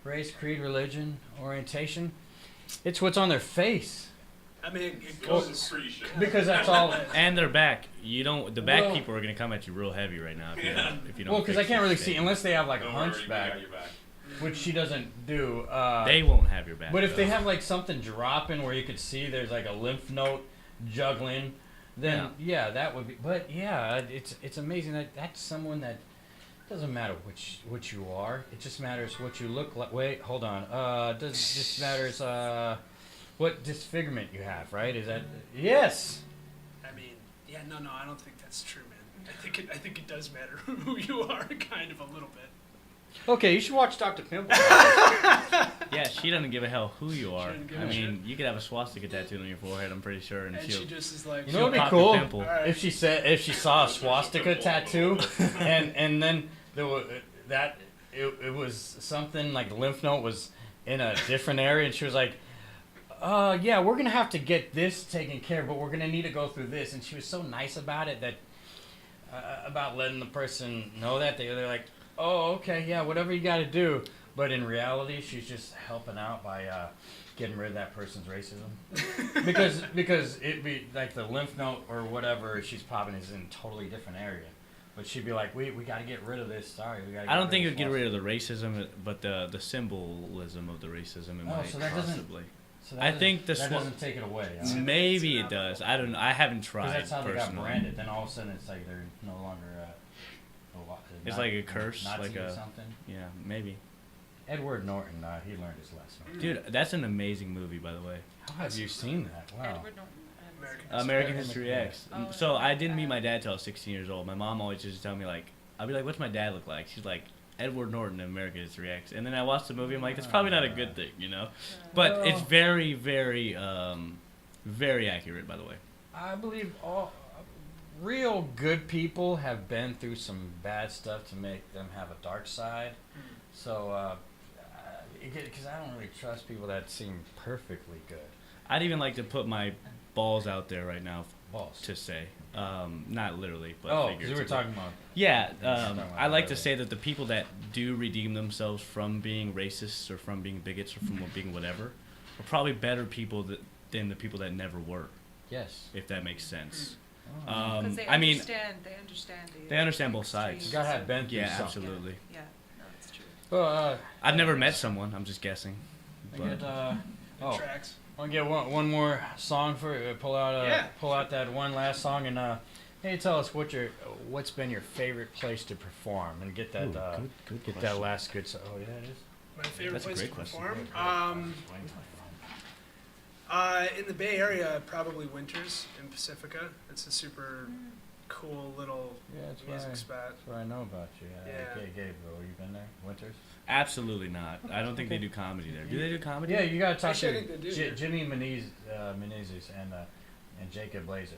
race, creed, religion, orientation. It's what's on their face. I mean, it Well, goes. pretty shit. Because that's all. And their back. You don't. The back Well- people are gonna come at you real heavy right now if you Yeah. don't. If you don't. Well, because I fix can't your really shit. see unless they have like a Don't worry, we hunchback, got your back. which she doesn't do. They won't have your back. But if they though. have like something dropping where you could see there's like a lymph node juggling, then yeah, that would be. But yeah, it's amazing that that's someone that doesn't matter which you are. It just matters what you look like. Wait, hold on. Does just matters what disfigurement you have, right? Is that yes? I mean, yeah, no, I don't think that's true, man. I think it does matter who you are, kind of a little bit. Okay, you should watch Dr. Pimple. Yeah, she doesn't give a hell who you are. doesn't give I a mean, you could have a swastika tattooed on your forehead. I'm pretty sure, and And she'll. she just is like, You know what'd be pop your cool? pimple. Alright. If she saw a swastika tattoo, and then there was it was something like the lymph node was in a different area, and she was like, yeah, we're gonna have to get this taken care of, but we're gonna need to go through this. And she was so nice about it that about letting the person know that they're like, oh, okay, yeah, whatever you got to do. But in reality, she's just helping out by getting rid of that person's racism, because it'd be like the lymph node or whatever she's popping is in a totally different area. But she'd be like, we got to get rid of this. Sorry, we got. I don't think it would get rid of the racism, but the symbolism of the racism. It might so that doesn't- possibly. So I think the that swa- doesn't take it away. Huh? Maybe it does. I don't. I haven't 'Cause tried that's how they got personally. branded. Then all of a sudden, it's like they're no longer. It's like a curse, Nazi like or a- something. Yeah, maybe. Edward Norton, he learned his lesson. Dude, that's an amazing movie, by the way. How have you seen that? Wow. Edward Norton. American American History History X. X. Oh, So I didn't meet okay. my dad till I was 16 years old. My mom always used to tell me like, I'll be like, "What's my dad look like?" She's like, "Edward Norton in American History X." And then I watched the movie. I'm like, "That's probably not a good thing, you know." But it's Well- very, very, very accurate, by the way. I believe all real good people have been through some bad stuff to make them have a dark side. So, because I don't really trust people that seem perfectly good. I'd even like to put my balls out there right now Balls. to say, not literally, but Oh, because figuratively. we were talking about. Yeah, talking about I like that to say that the people that do redeem themselves from being racists or from being bigots or from being whatever are probably better people than the people that never were, Yes. if that makes sense. Oh. Because they I mean, understand. They understand. they understand both sides. You extremes. gotta have been through yeah, something. absolutely. Yeah, no, it's true. Well, I've never met someone. I'm just guessing. I But get, It tracks. I want to get one more song for pull out Yeah. pull out that one last song and hey, tell us what's been your favorite place to perform and get that Ooh, good get that last good song. Oh yeah, it is. My favorite That's a place great to question. perform. In the Bay Area, probably Winters in Pacifica. It's a super cool little Yeah, that's music right. spot. That's what I know about you. Yeah. Gabriel, you been there? Winters? Absolutely not. I don't think they do comedy there. Do they do comedy? Yeah, you gotta talk Actually, I to think they do. Jimmy Menezes and Jacob Blazer.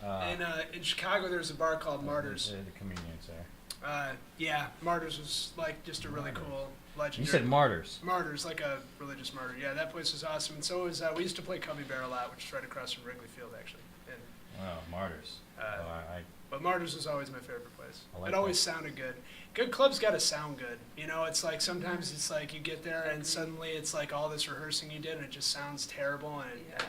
And in Chicago, there's a bar called Martyrs. The comedians there. Yeah, Martyrs was like just a really Martyrs. cool, You legendary. said martyrs. Martyrs, like a religious martyr. Yeah, that place was awesome. And so was we used to play Cubby Bear a lot, which is right across from Wrigley Field, actually. And Martyrs. I But Martyrs was always my favorite place. I like It always sounded good. Good clubs got to sound good. You know, it's like sometimes it's like you get there and suddenly it's like all this rehearsing you did and it just sounds terrible and it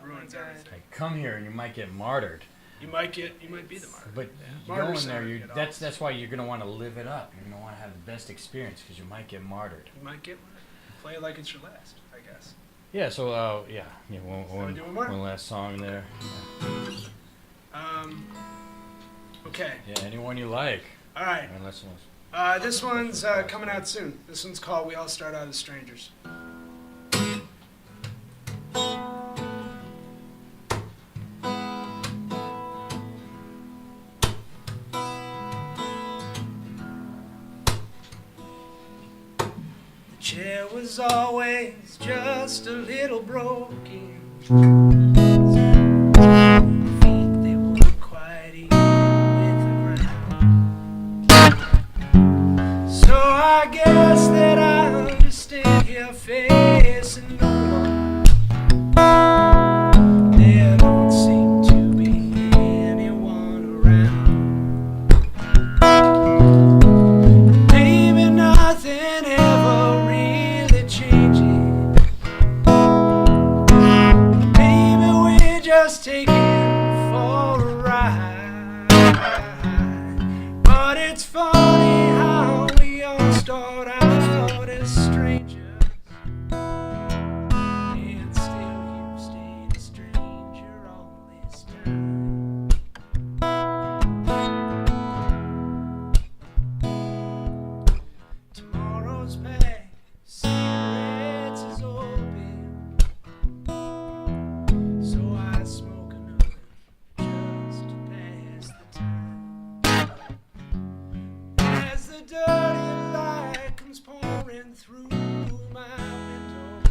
ruins everything. Like, come here and you might get martyred. You might be the martyr. But you go Martyrs in there, sound good that's why you're gonna want to live it up. You're gonna want to have the best experience because you might get martyred. You might get martyred. Play it like it's your last, I guess. Yeah. So Wanna do one more? one last song there. Okay. Yeah, anyone you like. All right. Unless This one's coming out soon. This one's called We All Start Out as Strangers. The chair was always just a little broken. Feet, they weren't quite even with the ground. So I guess that I'll just stand here facing the wall. There don't seem to be anyone around. Maybe nothing ever really changes. Maybe we're just taking for a ride. But it's funny how we all start out as strangers, and still you've stayed a stranger all this time. Tomorrow's packed, cigarettes is open, so I smoke another just to pass the time. As the dirty light comes pouring through my window,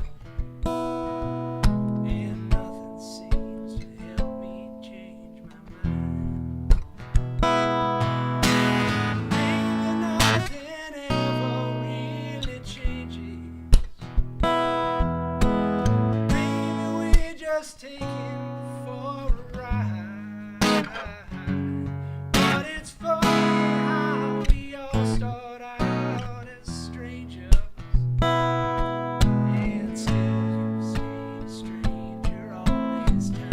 and nothing seems to help me change my mind. Maybe nothing ever really changes. Maybe we're just taking for a ride. But it's funny how we all start out as strangers, and still you stay a stranger all this time.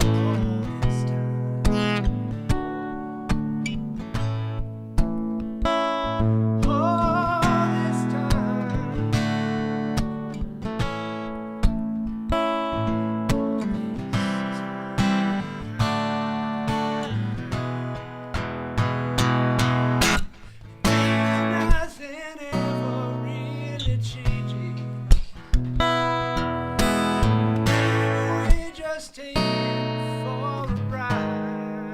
All this time. All this time. Nothing ever really changes. We're just taking for a ride.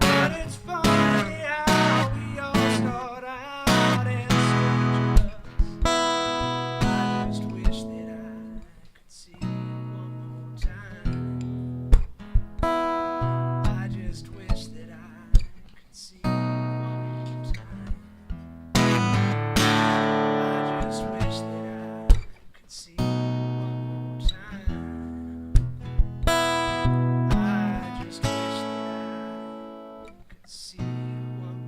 But it's funny how we all start out as strangers. I just wish that I could see you one more time. I just wish that I could see you one more time. I just wish that I could see you one more time. I just wish that I could see you one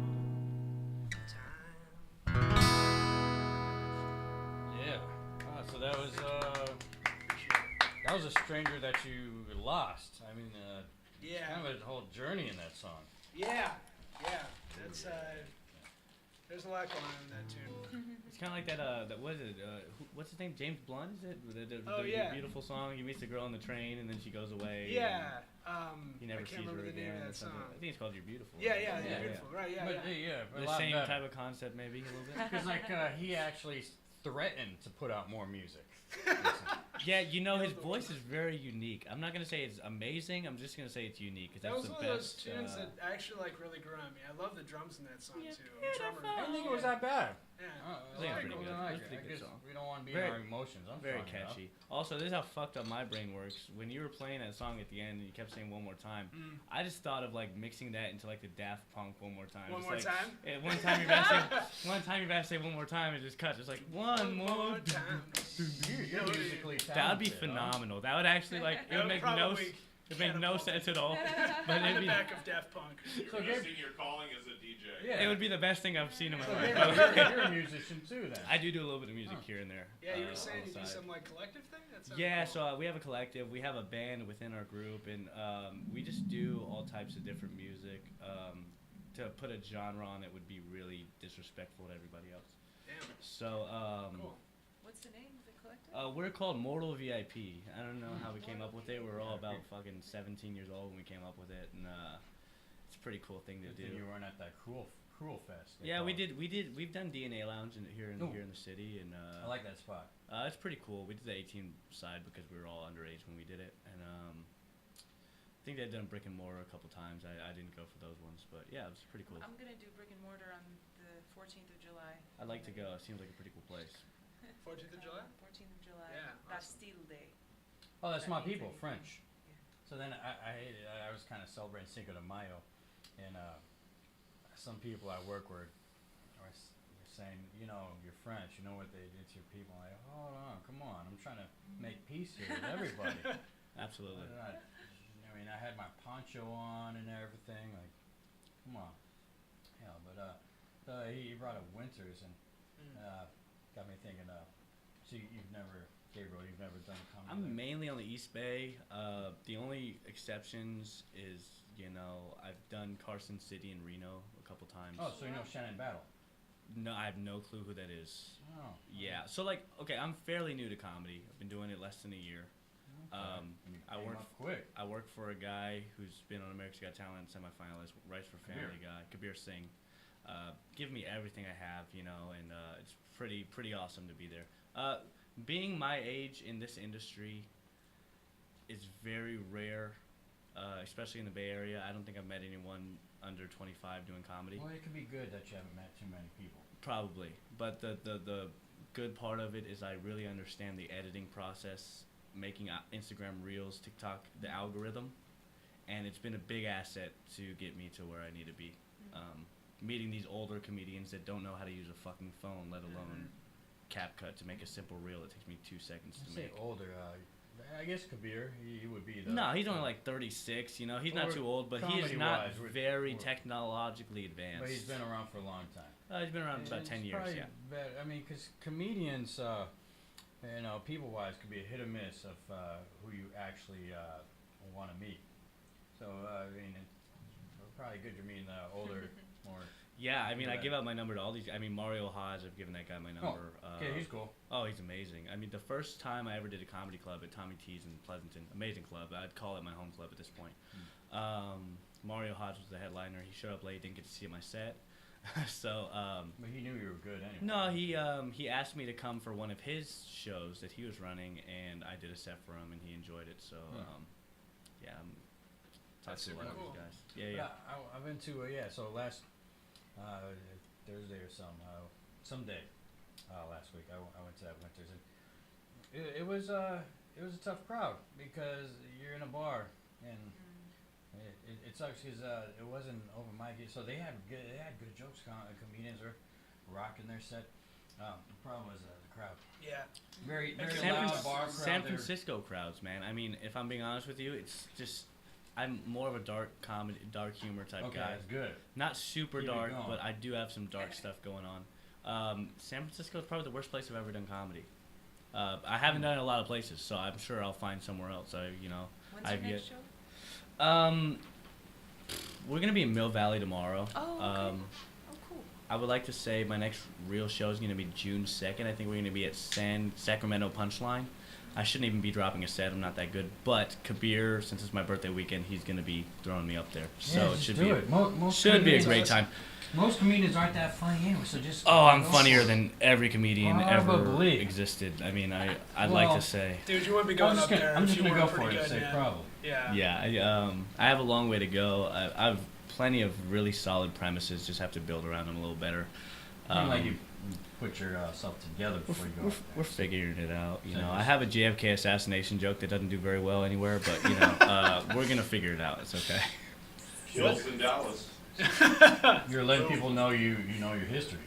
more time. Yeah. So that was a stranger that you lost. I mean, Yeah. kind of a whole journey in that song. Yeah. That's there's a lot going on in that tune. It's kind of like that. What is it? What's his name? James Blunt, is it? Oh, yeah. Beautiful song. He meets a girl on the train and then she goes away. Yeah. He never I sees can't remember her the name again of or that something. song. I think it's called You're Beautiful. Yeah, right? yeah, beautiful. Right, yeah, But yeah. a The lot same better. type of concept, maybe a little bit. Because he actually threatened to put out more music. Yeah, you know, his Nailed the voice one. is very unique. I'm not gonna say it's amazing. I'm just gonna say it's unique because That that's was the one of those best. tunes that actually like really grew on me. I love the drums in that song Yeah, too. The drummer. I don't think it was that bad. Yeah. I think it's pretty good. I It's a pretty good guess song. we don't want to be Very- in our emotions. I'm Very strong enough. catchy. Also, this is how fucked up my brain works. When you were playing that song at the end and you kept saying one more time, I just thought of like mixing that into like the Daft Punk one more time. One It's more like, time? One time you're about to say one time you're about to say one more time, it just cuts. It's like one more time. You're musically talented. That would be huh? phenomenal. That would actually like it would make no it make no sense at all. But On it'd the be back of Daft Punk. You're So missing your calling as a DJ. Yeah. it would be the best thing I've seen in my So life. you're a musician too, then. I do a little bit of music here and there. Yeah, you were on saying the you do side. some like collective thing. That sounded Yeah, cool. so we have a collective. We have a band within our group, and we just do all types of different music. To put a genre on it would be really disrespectful to everybody else. Damn. So Cool. What's the name of the collective? we're called Mortal VIP. I don't know how we came up with it. We were all about fucking 17 years old when we came up with it, and it's a pretty cool thing to Good thing you do. weren't at that cruel fest. they Yeah, call we it. did. We've done DNA Lounge here in the city, and I like that spot. it's pretty cool. We did the 18 side because we were all underage when we did it, and I think they'd done brick and mortar a couple times. I didn't go for those ones, but yeah, it was pretty cool. I'm gonna do brick and mortar on the 14th of July. I'd like to go. It seems like a pretty cool place. 14th of July. 14th of July. Yeah, awesome. Bastille Day. Oh, that's That my means people, anything. French. Yeah. So then I hated it. I was kind of celebrating Cinco de Mayo, and some people I work with were saying, you know, you're French, you know what they did to your people. I'm like, hold on, come on, I'm trying to make peace here with everybody. Absolutely. I mean, I had my poncho on and everything, like, come on. Hell, but he brought up Winters and got me thinking, so Gabriel, you've never done comedy? I'm mainly on the East Bay. The only exceptions is, you know, I've done Carson City and Reno a couple times. Oh, so you know Shannon Battle? No, I have no clue who that is. Oh. Yeah, so like, okay, I'm fairly new to comedy. I've been doing it less than a year. And you I came work up quick. I work for a guy who's been on America's Got Talent semifinalist, writes for Family Guy, Kabir Singh. Give me everything I have, you know, and it's pretty awesome to be there. Being my age in this industry is very rare, especially in the Bay Area. I don't think I've met anyone under 25 doing comedy. Well, it could be good that you haven't met too many people. Probably, but the good part of it is I really understand the editing process, making Instagram Reels, TikTok, the algorithm, and it's been a big asset to get me to where I need to be. Meeting these older comedians that don't know how to use a fucking phone, let alone CapCut to make a simple reel. It takes me 2 seconds to Say make. older, I guess Kabir, he would be the... No, he's only like 36, you know, he's not Or too old, but he is not comedy-wise, very or- technologically advanced. But he's been around for a long time. He's been around about 10 years, Probably yeah. better. I mean, because comedians, you know, people-wise, could be a hit or miss of who you actually want to meet. So, I mean, it's probably good you're meeting older, more... Yeah, I mean, I Right. give out my number to all these. I mean, Mario Haas, I've given that guy my number. Okay, he's cool. Oh, he's amazing. I mean, the first time I ever did a comedy club at Tommy T's in Pleasanton, amazing club. I'd call it my home club at this point. Mario Haas was the headliner. He showed up late, didn't get to see my set. So, But he knew you were good anyway. no, he asked me to come for one of his shows that he was running, and I did a set for him, and he enjoyed it. So, yeah, I'm That's talking to a lot super of these cool. guys. Yeah, But yeah. I've been to, so last Thursday or someday last week, I went to that Winters, and it was a tough crowd because you're in a bar, and it sucks because it wasn't open mic, so they had good jokes. Comedians were rocking their set. The problem was the crowd. Yeah. Very San, loud bar crowd. San They were- Francisco crowds, man. I mean, if I'm being honest with you, it's just I'm more of a dark comedy, dark humor type Okay, guy. that's good. Not super Keep it dark, going. but I do have some dark stuff going on. San Francisco is probably the worst place I've ever done comedy. I haven't done it in a lot of places, so I'm sure I'll find somewhere else. When's your I've next yet. show? We're gonna be in Mill Valley tomorrow. Oh, okay. Oh, cool. I would like to say my next real show is going to be June 2nd. I think we're going to be at Sacramento Punchline. I shouldn't even be dropping a set. I'm not that good. But Kabir, since it's my birthday weekend, he's going to be throwing me up there. So Yeah, it just should do be it. Most should be a comedians- great time. Most comedians aren't that funny anyway, so just. Oh, I'm go funnier for it. than every comedian ever Probably. existed. I mean, I'd like Well, to say. Dude, you wouldn't be going up there I'm if just you gonna weren't go for pretty it and good, say man. probably. Yeah. Yeah, I have a long way to go. I've plenty of really solid premises. Just have to build around them a little better. Seems like you put yourself together before you go. up We're there. figuring it out. You know, Serious. I have a JFK assassination joke that doesn't do very well anywhere, but you know, we're gonna figure it out. It's okay. Kills in Dallas. You're letting people know you know your history.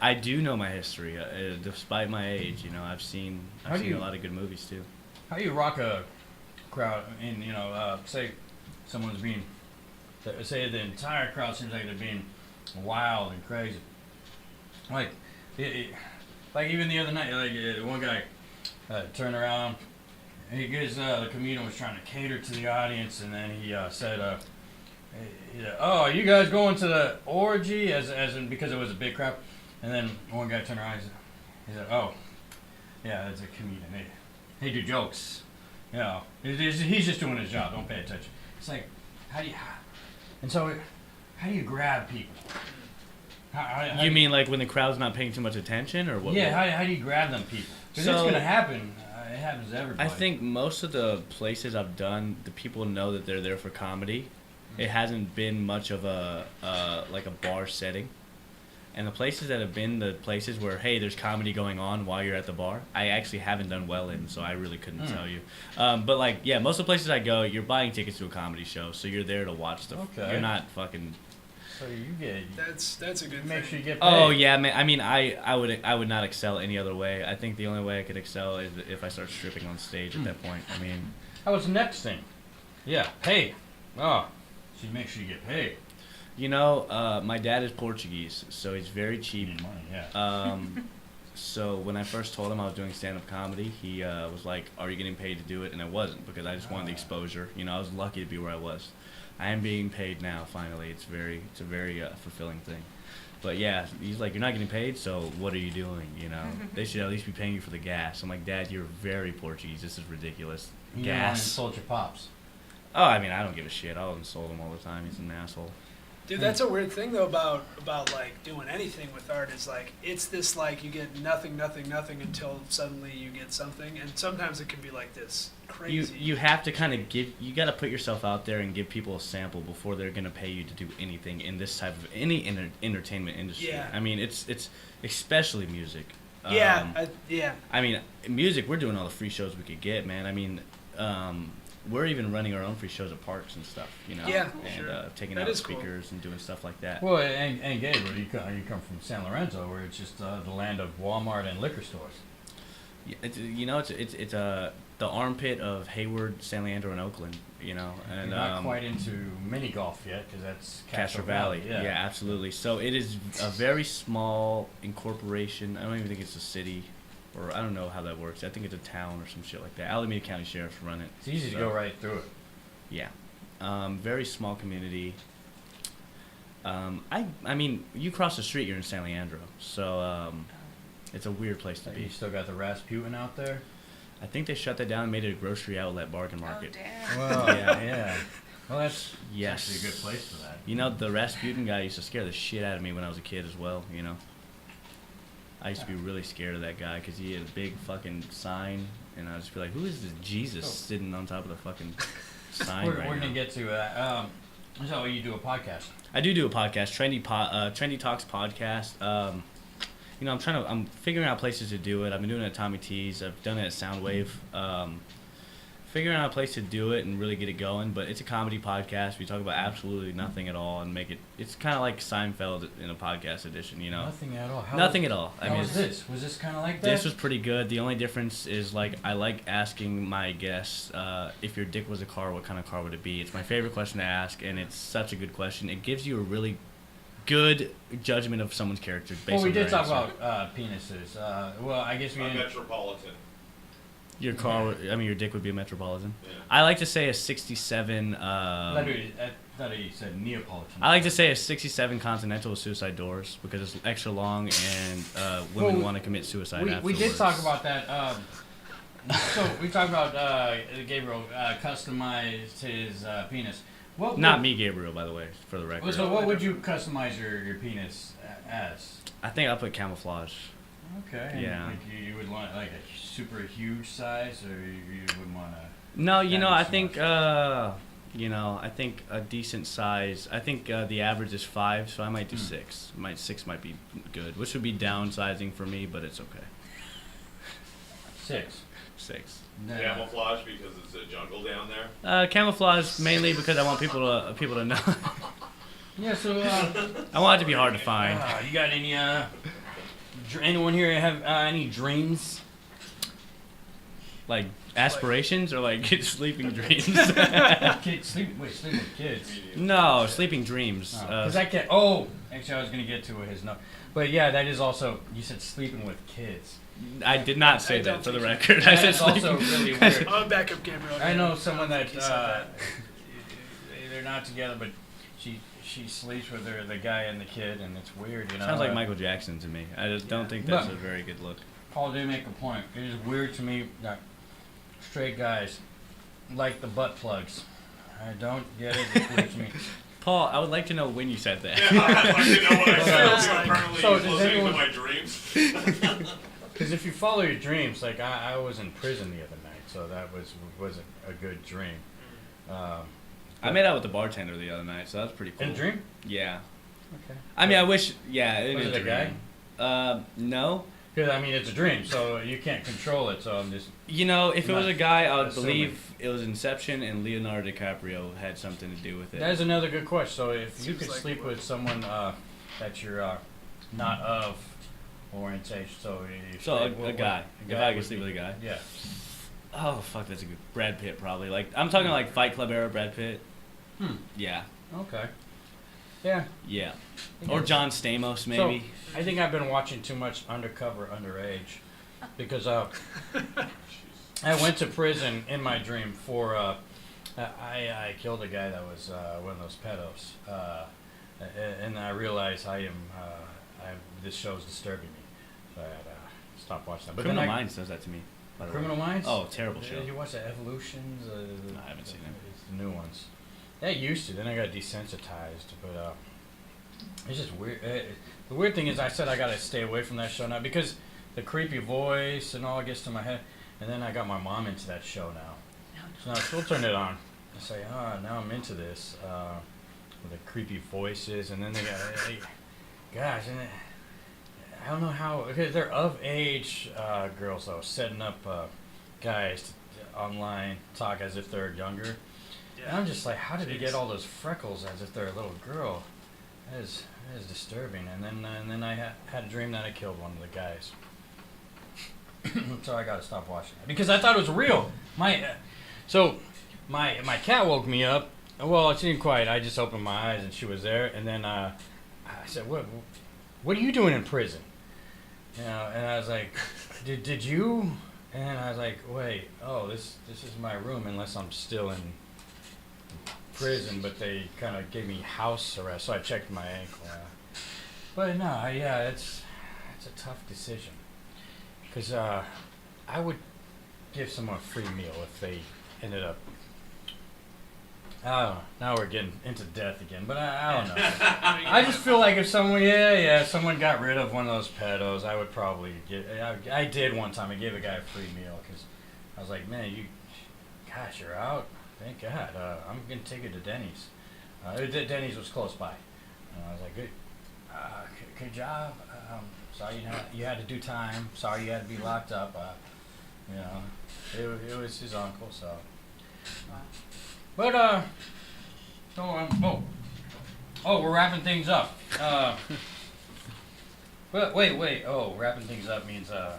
I do know my history, despite my age. You know, I've seen How do a you- lot of good movies too. How do you rock a crowd and say someone's being, say the entire crowd seems like they're being wild and crazy. Like, like even the other night, like one guy turned around, and he goes, the comedian was trying to cater to the audience, and then he said, "Oh, are you guys going to the orgy?" As in because it was a big crowd, and then one guy turned around, he said, "Oh, yeah, that's a comedian. They do jokes. You know, he's just doing his job. Don't pay attention." It's like, how do you grab people? How You mean like when the crowd's not paying too much attention, or what? Yeah, how do you grab them people? Because it's So- gonna happen. It happens to everybody. I think most of the places I've done, the people know that they're there for comedy. It hasn't been much of a like a bar setting. And the places that have been the places where, hey, there's comedy going on while you're at the bar, I actually haven't done well in, so I really couldn't tell you. But like, yeah, most of the places I go, you're buying tickets to a comedy show, so you're there to watch stuff. Okay. You're not fucking. So you get. That's a good Make thing. sure you get paid. Oh yeah, man. I mean, I would not excel any other way. I think the only way I could excel is if I start stripping on stage at that point. I mean, That was the next thing. Yeah, pay. Oh, so you make sure you get paid. you know, my dad is Portuguese, so he's very You cheap. need money, yeah. So when I first told him I was doing stand-up comedy, he was like, "Are you getting paid to do it?" And I wasn't, because I just wanted the exposure. You know, I was lucky to be where I was. I am being paid now. Finally, it's a very fulfilling thing. But yeah, he's like, "You're not getting paid, so what are you doing?" You know, they should at least be paying you for the gas. I'm like, "Dad, you're very Portuguese. This is ridiculous. You don't want to Gas." insult your pops. Oh, I mean, I don't give a shit. I'll insult him all the time. He's an asshole. Dude, that's a weird thing though about like doing anything with art is like it's this like you get nothing until suddenly you get something, and sometimes it can be like this crazy. You have to kind of you got to put yourself out there and give people a sample before they're gonna pay you to do anything in this type of any entertainment industry. Yeah. I mean, it's especially music. Yeah. I mean, music. We're doing all the free shows we could get, man. I mean, we're even running our own free shows at parks and stuff. You know. Yeah, And sure. taking That out is cool. speakers and doing stuff like that. Well, and Gabriel, you come from San Lorenzo, where it's just the land of Walmart and liquor stores. Yeah, it's the armpit of Hayward, San Leandro, and Oakland. You know, and You're not quite into mini golf yet, because that's Castro Valley. Yeah, absolutely. So it is a very small incorporation. I don't even think it's a city, or I don't know how that works. I think it's a town or some shit like that. Alameda County Sheriff's run it. It's easy to So, go right through it. Yeah, very small community. I mean, you cross the street, you're in San Leandro, so it's a weird place to You be. still got the Rasputin out there. I think they shut that down and made it a grocery outlet bargain Oh market. damn. Well, yeah. Well, that's Yes. actually a good place for that. You know, the Rasputin guy used to scare the shit out of me when I was a kid as well, you know. I used to be really scared of that guy because he had a big fucking sign, and I would just be like, who is this Jesus sitting on top of the fucking sign We're right gonna now? get to that. So you do a podcast. I do a podcast, Trendy Talks podcast. You know, I'm figuring out places to do it. I've been doing it at Tommy T's. I've done it at Soundwave. Figuring out a place to do it and really get it going. But it's a comedy podcast. We talk about absolutely nothing at all and make it. It's kind of like Seinfeld in a podcast edition. You know, Nothing at all. nothing at all. How was this? Was this kind of like that? This was pretty good. The only difference is, like, I like asking my guests, if your dick was a car, what kind of car would it be? It's my favorite question to ask, and it's such a good question. It gives you a really good judgment of someone's character based Well, we on their did talk answer. about penises. Well, I guess we A didn't. metropolitan. Your car, I mean, your dick would be a Metropolitan. Yeah. I like to say a 67, I thought he said Neapolitan. I like to say a 67 Continental with suicide doors because it's extra long and women Well, want to commit suicide we afterwards. did talk about that. So we talked about Gabriel customized his penis. Not me, Gabriel, by the way, for the record. So what would you customize your penis as? I think I'll put camouflage. Okay. And Yeah. like you would want like a super huge size, or you wouldn't want to. No, I so think I think a decent size. I think the average is 5, so I might do 6. 6 might be good, which would be downsizing for me, but it's okay. 6. 6. Camouflage because it's a jungle down there. Camouflage mainly because I want people to know. Yeah. So. I want it to be hard to find. You got any anyone here have any dreams? Like aspirations or like sleeping dreams? Sleeping with kids. No, sleeping dreams. Because I can't. Actually, I was gonna get to his note, but yeah, that is also. You said sleeping with kids. I did not say I that don't for the think record. I said That's also sleeping. really weird. I'll back up Gabriel. I know someone that He said that. they're not together, but she sleeps with the guy and the kid, and it's weird. Sounds like Michael Jackson to me. I just don't think that's a very good look. Paul did make a point. It is weird to me that straight guys like the butt plugs. I don't get it. It's weird to me. Paul, I would like to know when you said that. Yeah, I'd like to know what I said. Apparently, So he's does listening anyone- to my dreams. Because if you follow your dreams, like I was in prison the other night, so that wasn't a good dream. I made out with the bartender the other night, so that was pretty cool. In a dream? Yeah. Okay. I mean, I wish. Yeah. Was it a guy? No. Because I mean, it's a dream, so you can't control it. So I'm just. If it was a guy, I would assuming. believe it was Inception, and Leonardo DiCaprio had something to do with it. That is another good question. So if you Seems could like sleep it would. with someone that you're not of orientation, so if So like, a guy. If I could sleep with a guy. Yeah. Oh fuck, that's a good Brad Pitt probably. Like I'm talking like Fight Club era Brad Pitt. Yeah. Okay. Yeah. Yeah. Or John Stamos maybe. So, I think I've been watching too much Undercover Underage because I went to prison in my dream for I killed a guy that was one of those pedos, and I realized this show's disturbing me, so I had to stop watching that. But Criminal then Minds does that to me. by the way. Criminal Minds? Oh, terrible show. Did you watch the Evolutions? I haven't seen it. It's the new ones. That used to. Then I got desensitized, but it's just weird. The weird thing is, I said I gotta stay away from that show now because the creepy voice and all gets to my head. And then I got my mom into that show now. So now she'll turn it on. I say, now I'm into this with the creepy voices, and then they got, gosh, and I don't know how because they're of age girls though, setting up guys to online talk as if they're younger. And I'm just like, how did they get all those freckles as if they're a little girl? That is disturbing. And then I had a dream that I killed one of the guys. So I gotta stop watching that because I thought it was real. My cat woke me up. Well, she didn't quite. I just opened my eyes and she was there. And then I said, "What are you doing in prison?" And I was like, "Did you?" And I was like, "Wait, this is my room unless I'm still in prison." But they kind of gave me house arrest, so I checked my ankle. But no, it's a tough decision. Because I would give someone a free meal if they ended up. I don't know. Now we're getting into death again, but I don't know. I just feel like if someone, someone got rid of one of those pedos, I would probably get. I did one time. I gave a guy a free meal because I was like, man, gosh, you're out. Thank God. I'm gonna take you to Denny's. Denny's was close by, and I was like, good job. Sorry you had to do time. Sorry you had to be locked up. It was his uncle, so. But we're wrapping things up. But wait. Oh, wrapping things up means I'm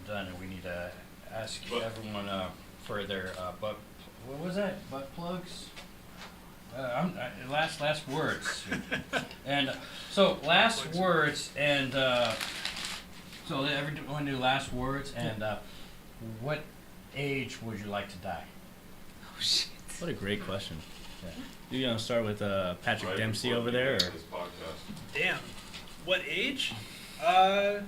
done, and we need to ask everyone for their butt. What was that? Butt plugs. Last words. And so last words, and so everyone do last words, and what age would you like to die? Oh shit. What a great question. Yeah. You gonna start with Patrick Right Dempsey before over we there? get Or? into this podcast. Damn. What age? I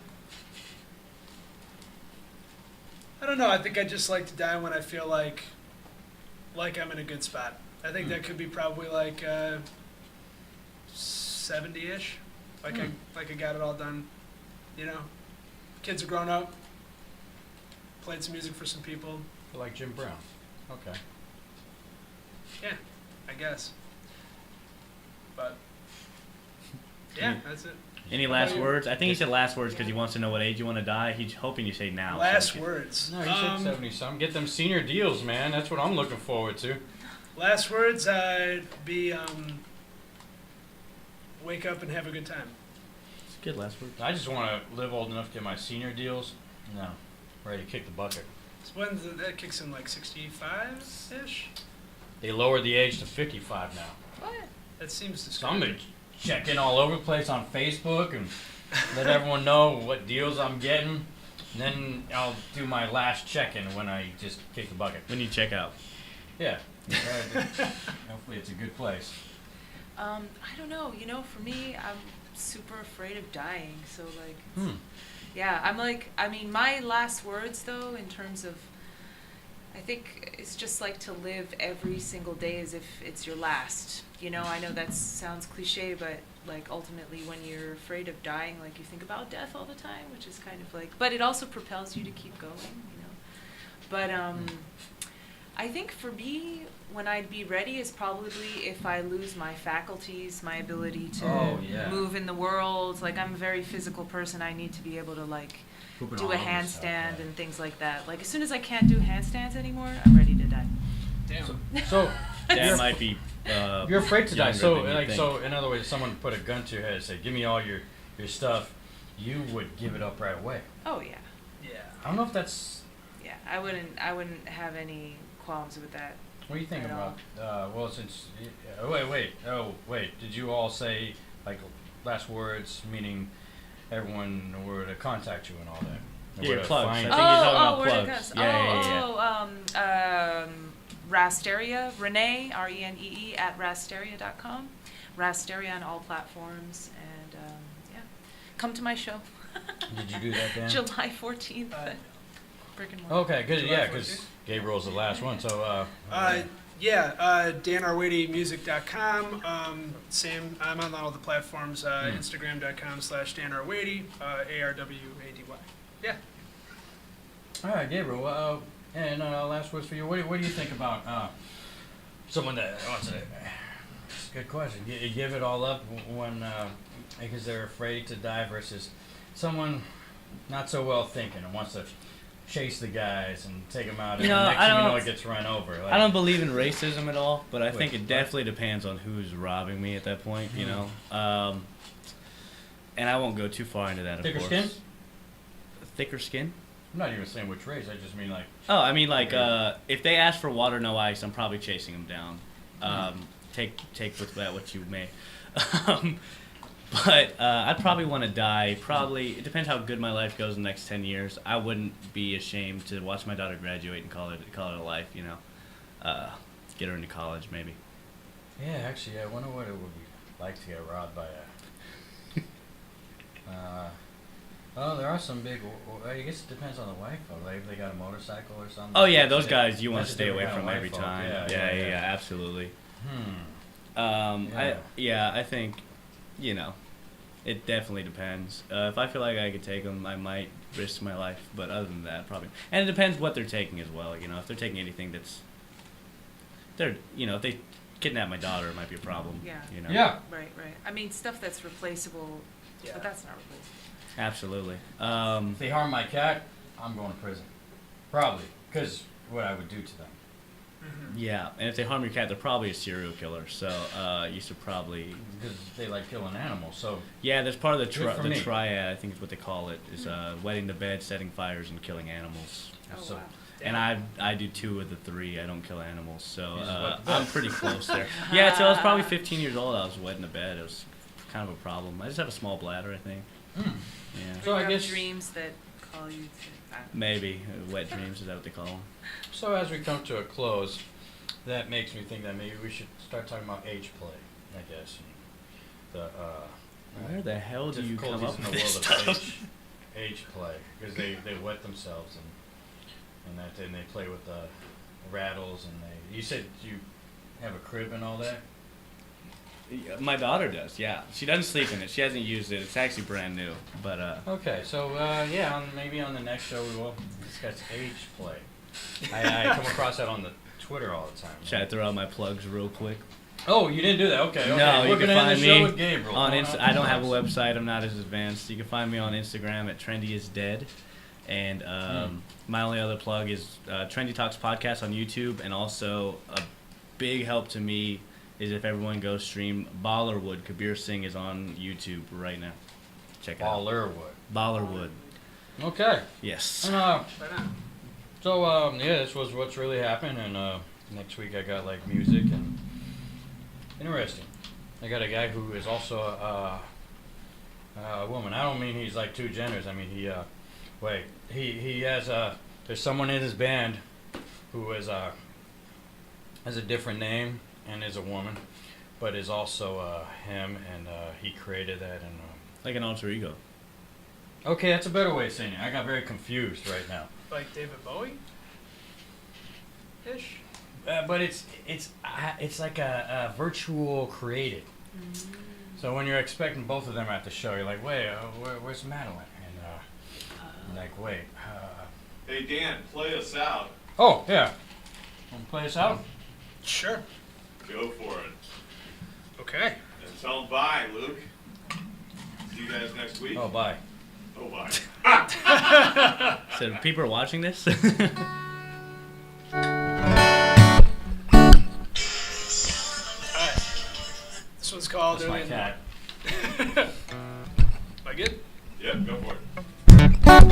don't know. I think I just like to die when I feel like I'm in a good spot. I think that could be probably like 70-ish. Like I got it all done. You know, kids are grown up. Played some music for some people. Like Jim Brown. Okay. Yeah, I guess. But yeah, that's it. Any last words? I think he said last words because he wants to know what age you want to die. He's hoping you say now. Last words. No, he said 70 something. Get them senior deals, man. That's what I'm looking forward to. Last words, I'd be wake up and have a good time. It's good last words. I just want to live old enough to get my senior deals. No, ready to kick the bucket. So that kicks in like 65-ish? They lowered the age to 55 now. What? That seems So I'm discouraging. gonna check in all over the place on Facebook and let everyone know what deals I'm getting. And then I'll do my last check-in when I just kick the bucket. When you check out. Yeah. Hopefully it's a good place. I don't know. You know, for me, I'm super afraid of dying. So like, yeah, I'm like, I mean, my last words though, in terms of, I think it's just like to live every single day as if it's your last. You know, I know that sounds cliche, but like ultimately when you're afraid of dying, like you think about death all the time, which is kind of like, but it also propels you to keep going, you know. But I think for me, when I'd be ready is probably if I lose my faculties, my ability to move in the world. Like I'm a very physical person. I need to be able to like do a handstand and things like that. Like as soon as I can't do handstands anymore, I'm ready to die. Damn. So That might be. you're afraid to die. younger So than you like think. so in other words, someone put a gun to your head and said, "Give me all your stuff." You would give it up right away. Oh yeah, Yeah. I don't know if that's. yeah. I wouldn't have any qualms with that. What do you think At all. about? Well, since wait. Did you all say like last words, meaning everyone were to contact you and all that? Yeah, Were to plugs. find I you? think he's talking about where plugs. it goes. Yeah. Razteria, Renee, Renee at Razteria.com. Razteria on all platforms, and yeah, come to my show. Did you do that, Dan? July 14th. Brick and mortar. Okay, good. July Yeah, 14th? because Gabriel's the last one. So DanArwady.com. Same, I'm on all the platforms, Instagram.com/DanArwady, ARWADY. Yeah. all right, Gabriel. And last words for you. What do you think about someone that wants to? It's a good question. You give it all up when because they're afraid to die versus someone not so well thinking and wants to chase the guys and take them out, and You know, next I thing you know, don't- it gets run over. Like, I don't believe in racism at all, but I Wait, think it what? definitely depends on who's robbing me at that point, you know. And I won't go too far into that, of Thicker course. skin? Thicker skin? I'm not even saying which race. I just mean like. Oh, I mean, like, if they ask for water, no ice, I'm probably chasing them down. Take with that what you may. But I'd probably want to die. Probably, it depends how good my life goes in the next 10 years. I wouldn't be ashamed to watch my daughter graduate and call it a life, you know. Get her into college, maybe. Yeah, actually, I wonder what it would be like to get robbed by a. Oh, there are some big. I guess it depends on the wife. Like if they got a motorcycle or something. Oh yeah, those guys you want to That's a stay away different from kind of every wife, time. yeah. Yeah, absolutely. Yeah. I think, you know, it definitely depends. If I feel like I could take them, I might risk my life. But other than that, probably. And it depends what they're taking as well. You know, if they're taking anything that's, if they kidnap my daughter, it might be a problem. Yeah. You know. Yeah. Right. I mean, stuff that's replaceable, Yeah. but that's not replaceable. Absolutely. If they harm my cat, I'm going to prison. Probably, because what I would do to them. Yeah, and if they harm your cat, they're probably a serial killer. So you should probably. Because they like killing animals. So Yeah, that's part of the Good for me. triad. I think is what they call it. Is wetting the bed, setting fires, and killing animals. Oh So- wow. And I do 2 of the 3. I don't kill animals, so You just wet the I'm bed. pretty close there. Yeah, so I was probably 15 years old. I was wetting the bed. It was kind of a problem. I just have a small bladder, I think. Yeah, So I You have guess- dreams that call you to that. maybe wet dreams is that what they call them? So as we come to a close, that makes me think that maybe we should start talking about age play. I guess. And the Where the hell do you come difficulties up in the with world this of stuff? age play because they wet themselves and they play with the rattles and you said you have a crib and all that? My daughter does, yeah. She doesn't sleep in it. She hasn't used it. It's actually brand new. But Okay, so yeah, maybe on the next show we will discuss age play. I come across that on the Twitter all the time. should I throw out my plugs real quick? Oh, you didn't do that? Okay. No, you We're can gonna end find the show me with Gabriel. on No, Insta. no, I don't have a no. website. I'm not as advanced. You can find me on Instagram at trendyisdead. And my only other plug is Trendy Talks Podcast on YouTube. And also a big help to me is if everyone goes stream Ballerwood. Kabir Singh is on YouTube right now. Check it out. Ballerwood. Okay. Yes. And, Right now. so yeah, this was what's really happened, and next week I got like music and interesting. I got a guy who is also a woman. I don't mean he's like two genders. I mean he has there's someone in his band who is has a different name and is a woman, but is also him, and he created that. And Like an alter ego. okay, that's a better way of saying it. I got very confused right now. Like David Bowie? Ish. But it's like a virtual created. So when you're expecting both of them at the show, you're like, wait, where's Madeline? And like, wait. Hey Dan, play us out. Oh yeah, want to play us out? Sure. Go for it. Okay. And tell them bye, Luke. See you guys next week. Oh bye. Oh, bye. So people are watching this? Alright. This one's called That's my cat. Am I good? Yep, go for it.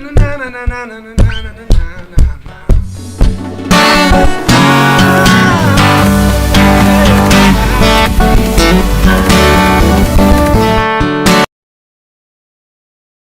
Na na na na na na na na na na na.